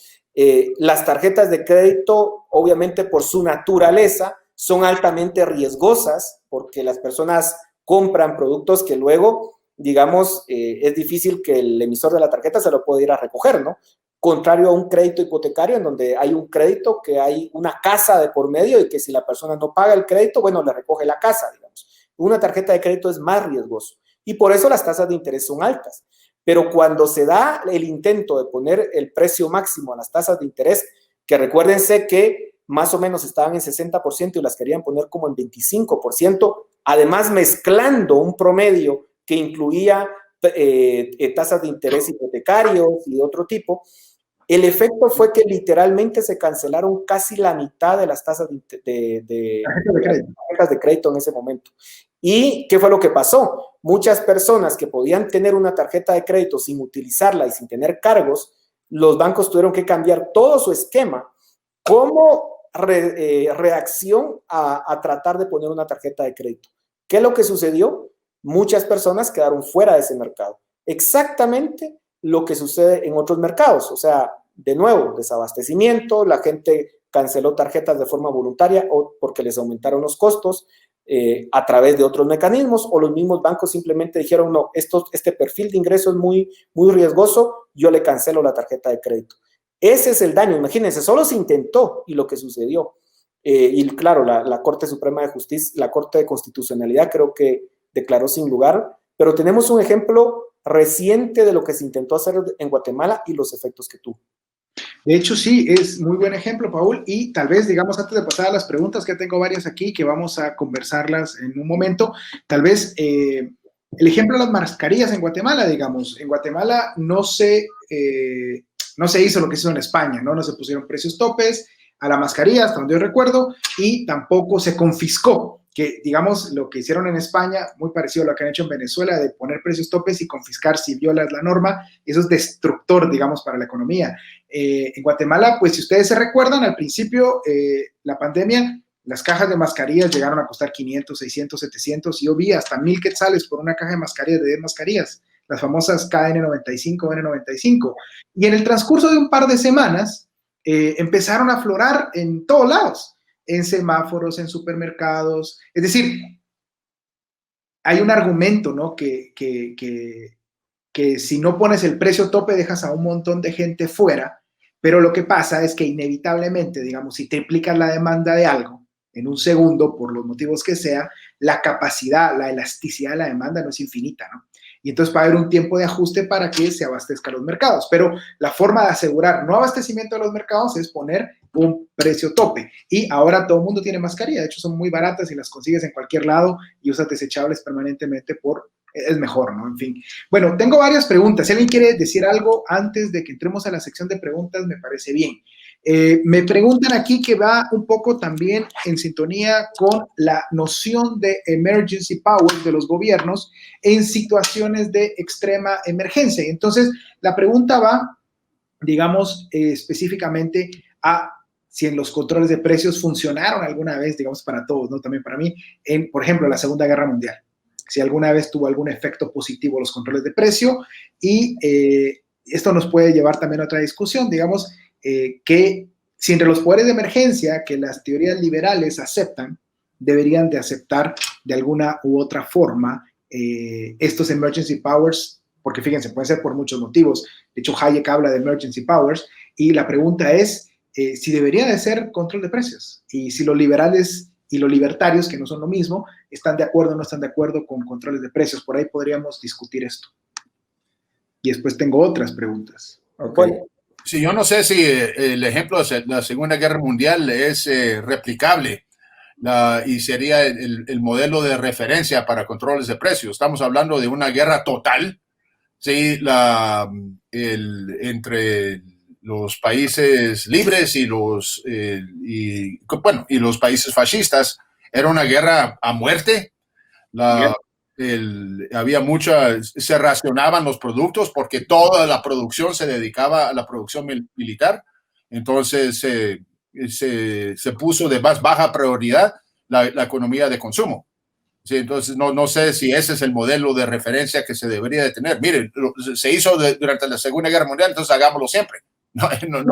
Speaker 4: Las tarjetas de crédito, obviamente por su naturaleza, son altamente riesgosas porque las personas compran productos que luego, digamos, es difícil que el emisor de la tarjeta se lo pueda ir a recoger, ¿no? Contrario a un crédito hipotecario en donde hay un crédito que hay una casa de por medio y que si la persona no paga el crédito, bueno, le recoge la casa, digamos. Una tarjeta de crédito es más riesgoso y por eso las tasas de interés son altas. Pero cuando se da el intento de poner el precio máximo a las tasas de interés, que recuérdense que más o menos estaban en 60% y las querían poner como en 25%, además mezclando un promedio que incluía tasas de interés hipotecarios y de otro tipo, el efecto fue que literalmente se cancelaron casi la mitad de las tasas de crédito en ese momento. ¿Y qué fue lo que pasó? Muchas personas que podían tener una tarjeta de crédito sin utilizarla y sin tener cargos, los bancos tuvieron que cambiar todo su esquema como reacción a tratar de poner una tarjeta de crédito. ¿Qué es lo que sucedió? Muchas personas quedaron fuera de ese mercado. Exactamente lo que sucede en otros mercados. O sea, de nuevo, desabastecimiento, la gente canceló tarjetas de forma voluntaria o porque les aumentaron los costos a través de otros mecanismos, o los mismos bancos simplemente dijeron, no, este perfil de ingreso es muy, muy riesgoso, yo le cancelo la tarjeta de crédito. Ese es el daño, imagínense, solo se intentó y lo que sucedió. Y claro, la Corte Suprema de Justicia, la Corte de Constitucionalidad creo que declaró sin lugar, pero tenemos un ejemplo reciente de lo que se intentó hacer en Guatemala y los efectos que tuvo.
Speaker 1: De hecho, sí, es muy buen ejemplo, Paul, y tal vez, digamos, antes de pasar a las preguntas, que tengo varias aquí, que vamos a conversarlas en un momento, tal vez el ejemplo de las mascarillas en Guatemala, digamos, en Guatemala no se hizo lo que se hizo en España, ¿no? No se pusieron precios topes a la mascarilla, hasta donde yo recuerdo, y tampoco se confiscó, que digamos lo que hicieron en España, muy parecido a lo que han hecho en Venezuela, de poner precios topes y confiscar si violas la norma, eso es destructor, digamos, para la economía. En Guatemala, pues si ustedes se recuerdan, al principio, la pandemia, las cajas de mascarillas llegaron a costar 500, 600, 700, y yo vi hasta 1,000 quetzales por una caja de mascarillas, de 10 mascarillas, las famosas KN95, N95, y en el transcurso de un par de semanas, empezaron a aflorar en todos lados, en semáforos, en supermercados. Es decir, hay un argumento, ¿no? Que si no pones el precio tope dejas a un montón de gente fuera, pero lo que pasa es que inevitablemente, digamos, si triplicas la demanda de algo en un segundo, por los motivos que sea, la capacidad, la elasticidad de la demanda no es infinita, ¿no? Y entonces va a haber un tiempo de ajuste para que se abastezcan los mercados. Pero la forma de asegurar no abastecimiento de los mercados es poner un precio tope. Y ahora todo el mundo tiene mascarilla. De hecho, son muy baratas y las consigues en cualquier lado y usas desechables permanentemente es mejor, ¿no? En fin. Bueno, tengo varias preguntas. Si alguien quiere decir algo antes de que entremos a la sección de preguntas, me parece bien. Me preguntan aquí que va un poco también en sintonía con la noción de emergency power de los gobiernos en situaciones de extrema emergencia. Y entonces, la pregunta va, digamos, específicamente a si en los controles de precios funcionaron alguna vez, digamos, para todos, ¿no? También para mí, por ejemplo, la Segunda Guerra Mundial. Si alguna vez tuvo algún efecto positivo los controles de precio. Y esto nos puede llevar también a otra discusión, digamos, que si entre los poderes de emergencia que las teorías liberales aceptan, deberían de aceptar de alguna u otra forma estos emergency powers, porque fíjense, puede ser por muchos motivos. De hecho, Hayek habla de emergency powers y la pregunta es si debería de ser control de precios y si los liberales y los libertarios, que no son lo mismo, están de acuerdo o no están de acuerdo con controles de precios. Por ahí podríamos discutir esto. Y después tengo otras preguntas.
Speaker 2: Okay.
Speaker 4: Bueno,
Speaker 3: Sí, yo no sé si el ejemplo de la Segunda Guerra Mundial es replicable y sería el modelo de referencia para controles de precios. Estamos hablando de una guerra total, ¿sí? Entre los países libres y los países fascistas. Era una guerra a muerte. Había se racionaban los productos porque toda la producción se dedicaba a la producción militar. Entonces se puso de más baja prioridad la economía de consumo. Sí, entonces no sé si ese es el modelo de referencia que se debería de tener. Miren, se hizo durante la Segunda Guerra Mundial, entonces hagámoslo siempre. No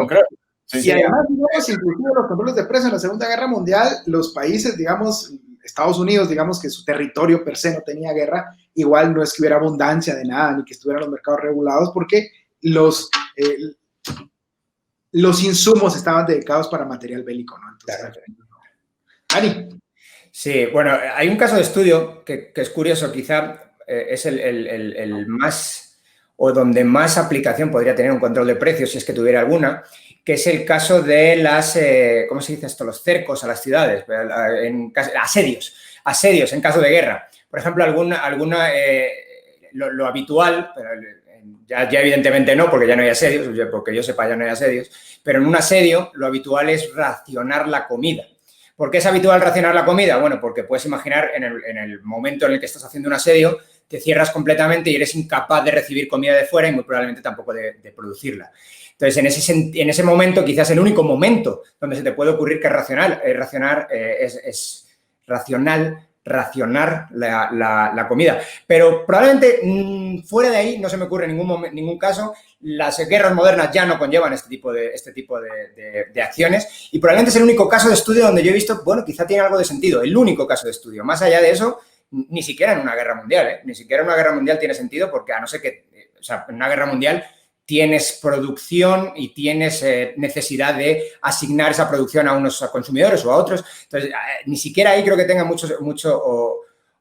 Speaker 3: creo. Sí,
Speaker 1: y además, digamos, inclusive los controles de precios en la Segunda Guerra Mundial, los países, digamos, Estados Unidos, digamos que su territorio per se no tenía guerra, igual no es que hubiera abundancia de nada, ni que estuvieran los mercados regulados, porque los insumos estaban dedicados para material bélico, ¿no? Entonces, Ani.
Speaker 2: Sí, bueno, hay un caso de estudio que es curioso, quizá es el más, o donde más aplicación podría tener un control de precios, si es que tuviera alguna, que es el caso de las, ¿cómo se dice esto? Los cercos a las ciudades, asedios en caso de guerra. Por ejemplo, lo habitual, pero ya evidentemente no, porque ya no hay asedios, porque yo sepa ya no hay asedios, pero en un asedio lo habitual es racionar la comida. ¿Por qué es habitual racionar la comida? Bueno, porque puedes imaginar en el momento en el que estás haciendo un asedio, te cierras completamente y eres incapaz de recibir comida de fuera y muy probablemente tampoco de producirla. Entonces, en ese momento, quizás el único momento donde se te puede ocurrir que es racionar la comida. Pero probablemente fuera de ahí no se me ocurre ningún caso. Las guerras modernas ya no conllevan este tipo de acciones y probablemente es el único caso de estudio donde yo he visto, bueno, quizá tiene algo de sentido, el único caso de estudio. Más allá de eso, ni siquiera en una guerra mundial, ni siquiera en una guerra mundial tiene sentido porque a no ser que, en una guerra mundial tienes producción y tienes necesidad de asignar esa producción a unos consumidores o a otros. Entonces, ni siquiera ahí creo que tenga mucho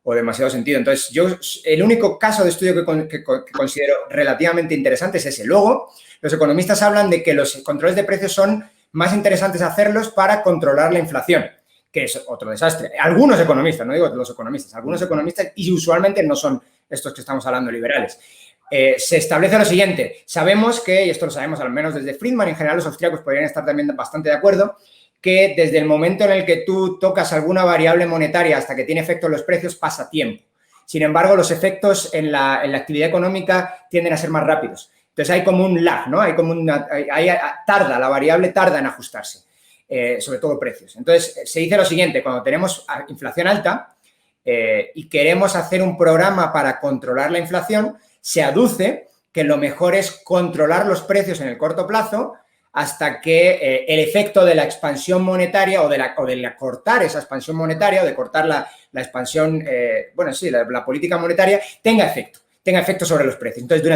Speaker 2: o demasiado sentido. Entonces, yo el único caso de estudio que considero relativamente interesante es ese. Luego, los economistas hablan de que los controles de precios son más interesantes hacerlos para controlar la inflación, que es otro desastre. Algunos economistas, no digo los economistas, algunos economistas, y usualmente no son estos que estamos hablando liberales. Se establece lo siguiente, sabemos que, y esto lo sabemos al menos desde Friedman, en general los austríacos podrían estar también bastante de acuerdo, que desde el momento en el que tú tocas alguna variable monetaria hasta que tiene efecto en los precios, pasa tiempo. Sin embargo, los efectos en la actividad económica tienden a ser más rápidos. Entonces, hay como un lag, ¿no? La variable tarda en ajustarse, sobre todo precios. Entonces, se dice lo siguiente, cuando tenemos inflación alta y queremos hacer un programa para controlar la inflación, se aduce que lo mejor es controlar los precios en el corto plazo hasta que el efecto de la expansión monetaria o de cortar esa expansión monetaria o de cortar la expansión, la política monetaria, tenga efecto sobre los precios. Entonces,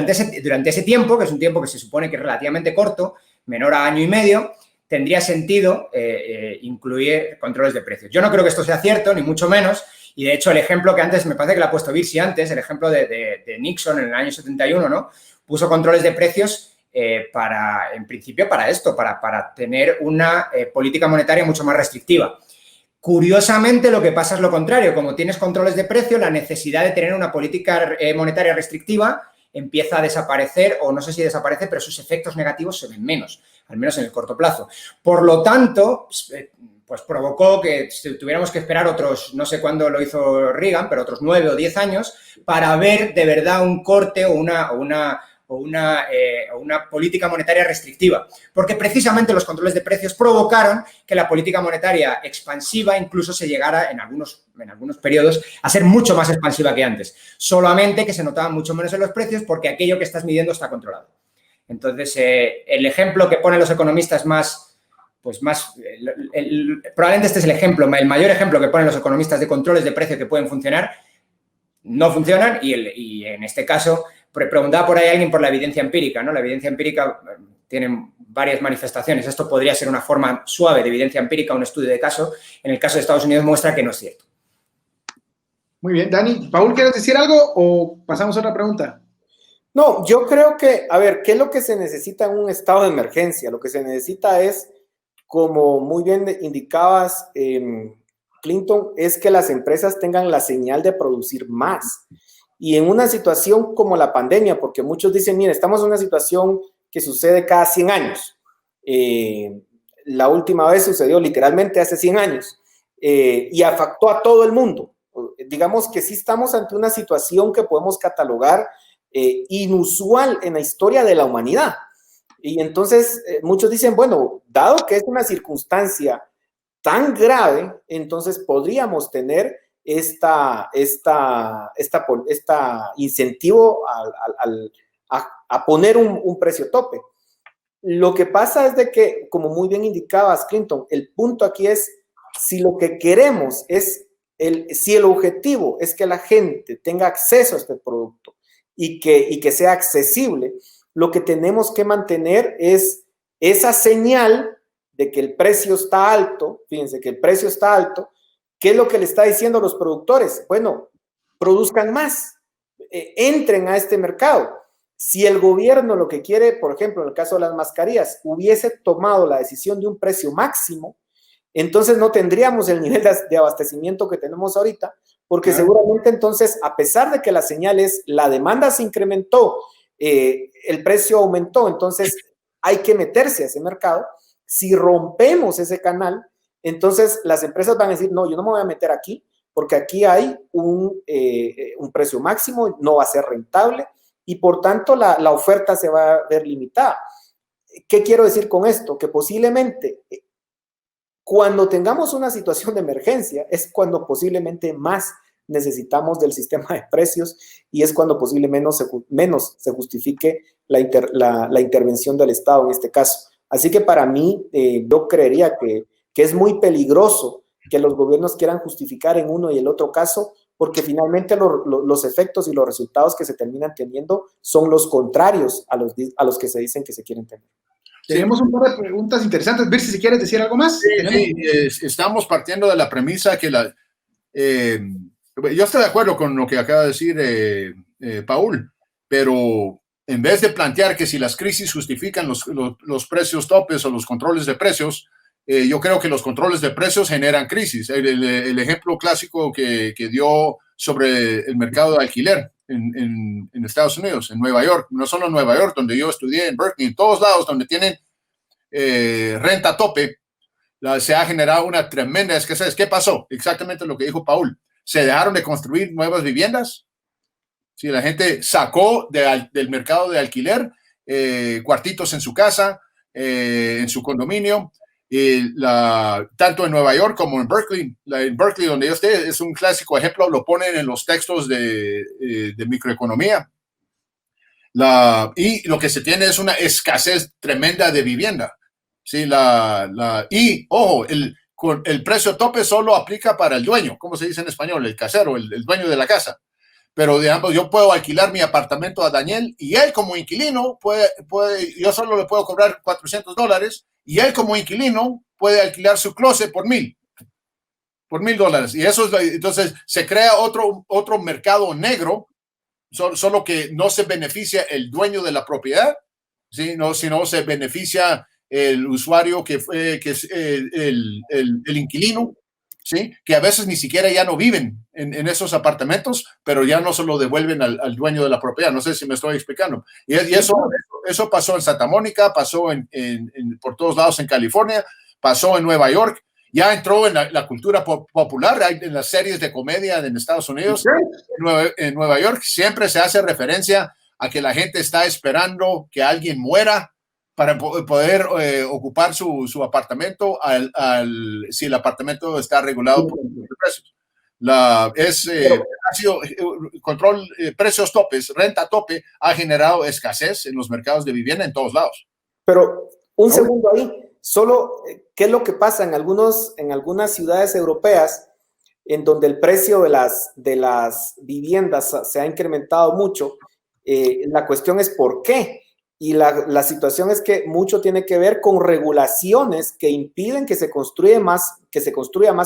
Speaker 2: durante ese tiempo, que es un tiempo que se supone que es relativamente corto, menor a año y medio, tendría sentido incluir controles de precios. Yo no creo que esto sea cierto, ni mucho menos, y de hecho el ejemplo que antes, me parece que lo ha puesto Virsi antes, el ejemplo de Nixon en el año 71, ¿no? Puso controles de precios en principio para esto, para tener una política monetaria mucho más restrictiva. Curiosamente, lo que pasa es lo contrario. Como tienes controles de precio, la necesidad de tener una política monetaria restrictiva empieza a desaparecer, o no sé si desaparece, pero sus efectos negativos se ven menos, al menos en el corto plazo. Por lo tanto, pues provocó que tuviéramos que esperar otros, no sé cuándo lo hizo Reagan, pero otros 9 o 10 años para ver de verdad un corte o una política monetaria restrictiva, porque precisamente los controles de precios provocaron que la política monetaria expansiva incluso se llegara en algunos periodos a ser mucho más expansiva que antes, solamente que se notaba mucho menos en los precios porque aquello que estás midiendo está controlado. Entonces, el ejemplo que ponen los economistas probablemente este es el mayor ejemplo que ponen los economistas de controles de precio que pueden funcionar, no funcionan y en este caso preguntaba por ahí alguien por la evidencia empírica, ¿no? La evidencia empírica tiene varias manifestaciones. Esto podría ser una forma suave de evidencia empírica, un estudio de caso. En el caso de Estados Unidos muestra que no es cierto.
Speaker 1: Muy bien, Dani. Paul, ¿quieres decir algo o pasamos a otra pregunta?
Speaker 4: No, yo creo que, a ver, ¿qué es lo que se necesita en un estado de emergencia? Lo que se necesita es, como muy bien indicabas, Clinton, es que las empresas tengan la señal de producir más. Y en una situación como la pandemia, porque muchos dicen, mire, estamos en una situación que sucede cada 100 años. La última vez sucedió literalmente hace 100 años y afectó a todo el mundo. Digamos que sí estamos ante una situación que podemos catalogar inusual en la historia de la humanidad. Y entonces muchos dicen, bueno, dado que es una circunstancia tan grave, entonces podríamos tener esta incentivo a poner un precio tope. Lo que pasa es de que, como muy bien indicabas, Clinton, el punto aquí es si lo que queremos es, si el objetivo es que la gente tenga acceso a este producto y que sea accesible, lo que tenemos que mantener es esa señal de que el precio está alto. Fíjense que el precio está alto. ¿Qué es lo que le está diciendo a los productores? Bueno, produzcan más, entren a este mercado. Si el gobierno lo que quiere, por ejemplo, en el caso de las mascarillas, hubiese tomado la decisión de un precio máximo, entonces no tendríamos el nivel de abastecimiento que tenemos ahorita, porque seguramente entonces, a pesar de que la señal es la demanda se incrementó, el precio aumentó, entonces hay que meterse a ese mercado. Si rompemos ese canal, entonces las empresas van a decir, no, yo no me voy a meter aquí, porque aquí hay un precio máximo, no va a ser rentable, y por tanto la oferta se va a ver limitada. ¿Qué quiero decir con esto? Que posiblemente cuando tengamos una situación de emergencia es cuando posiblemente más necesitamos del sistema de precios y es cuando posiblemente menos se justifique la intervención del Estado en este caso. Así que para mí, yo creería que es muy peligroso que los gobiernos quieran justificar en uno y el otro caso, porque finalmente los efectos y los resultados que se terminan teniendo son los contrarios a los que se dicen que se quieren tener.
Speaker 1: Tenemos un par de preguntas interesantes. Virsi, si quieres decir algo más.
Speaker 3: Sí, estamos partiendo de la premisa que yo estoy de acuerdo con lo que acaba de decir Paul, pero en vez de plantear que si las crisis justifican los precios topes o los controles de precios, yo creo que los controles de precios generan crisis. El ejemplo clásico que dio sobre el mercado de alquiler en Estados Unidos, en Nueva York, no solo en Nueva York, donde yo estudié, en Berkeley, en todos lados donde tienen renta tope, se ha generado una tremenda escasez. ¿Qué pasó? Exactamente lo que dijo Paul. ¿Se dejaron de construir nuevas viviendas? Sí, la gente sacó del mercado de alquiler cuartitos en su casa, en su condominio, tanto en Nueva York como en Berkeley. En Berkeley, donde yo estoy, es un clásico ejemplo, lo ponen en los textos de microeconomía. Y lo que se tiene es una escasez tremenda de vivienda. Sí, y, ojo, el precio tope solo aplica para el dueño, ¿cómo se dice en español? El casero, el dueño de la casa. Pero, digamos, yo puedo alquilar mi apartamento a Daniel y él como inquilino yo solo le puedo cobrar $400 y él como inquilino puede alquilar su closet por $1,000. Y eso es, entonces se crea otro mercado negro, solo que no se beneficia el dueño de la propiedad, ¿sí? Sino se beneficia el usuario que es el inquilino, ¿sí? Que a veces ni siquiera ya no viven en esos apartamentos, pero ya no se lo devuelven al dueño de la propiedad. No sé si me estoy explicando. Y eso pasó en Santa Mónica, pasó por todos lados en California, pasó en Nueva York, ya entró en la cultura popular, en las series de comedia en Estados Unidos. En Nueva York siempre se hace referencia a que la gente está esperando que alguien muera para poder ocupar su apartamento si el apartamento está regulado por precios. Control, precios topes, renta tope ha generado escasez en los mercados de vivienda en todos lados.
Speaker 4: Pero un segundo ahí, solo, ¿qué es lo que pasa en algunas ciudades europeas en donde el precio de las viviendas se ha incrementado mucho? La cuestión es ¿por qué? Y la situación es que mucho tiene que ver con regulaciones que impiden que se construya más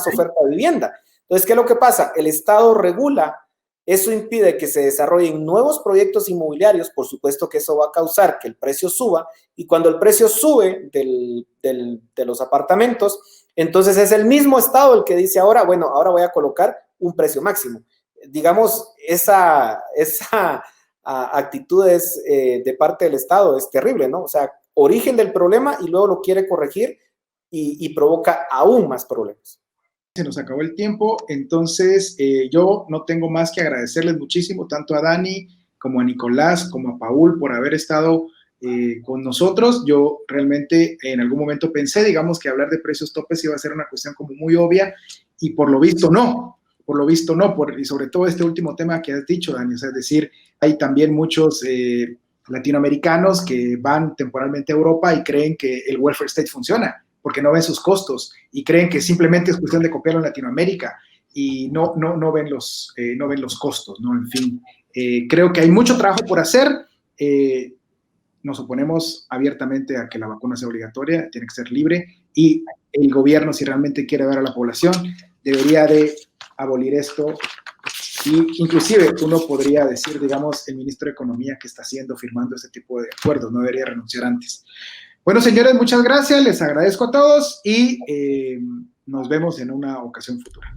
Speaker 4: oferta de vivienda. Entonces, ¿qué es lo que pasa? El Estado regula, eso impide que se desarrollen nuevos proyectos inmobiliarios, por supuesto que eso va a causar que el precio suba, y cuando el precio sube de los apartamentos, entonces es el mismo Estado el que dice ahora voy a colocar un precio máximo. Digamos, esa actitudes de parte del Estado es terrible, ¿no? O sea, origen del problema y luego lo quiere corregir y provoca aún más problemas.
Speaker 1: Se nos acabó el tiempo, entonces yo no tengo más que agradecerles muchísimo, tanto a Dani como a Nicolás, como a Paul, por haber estado con nosotros. Yo realmente en algún momento pensé, digamos, que hablar de precios topes iba a ser una cuestión como muy obvia, y por lo visto no, y sobre todo este último tema que has dicho, Dani, o sea, es decir, hay también muchos latinoamericanos que van temporalmente a Europa y creen que el welfare state funciona, porque no ven sus costos y creen que simplemente es cuestión de copiarlo en Latinoamérica y no ven los costos, ¿no? En fin, creo que hay mucho trabajo por hacer. Nos oponemos abiertamente a que la vacuna sea obligatoria, tiene que ser libre, y el gobierno, si realmente quiere ver a la población, debería de abolir esto. Y inclusive uno podría decir, digamos, el ministro de Economía que está firmando este tipo de acuerdos, no debería renunciar antes. Bueno, señores, muchas gracias, les agradezco a todos y nos vemos en una ocasión futura.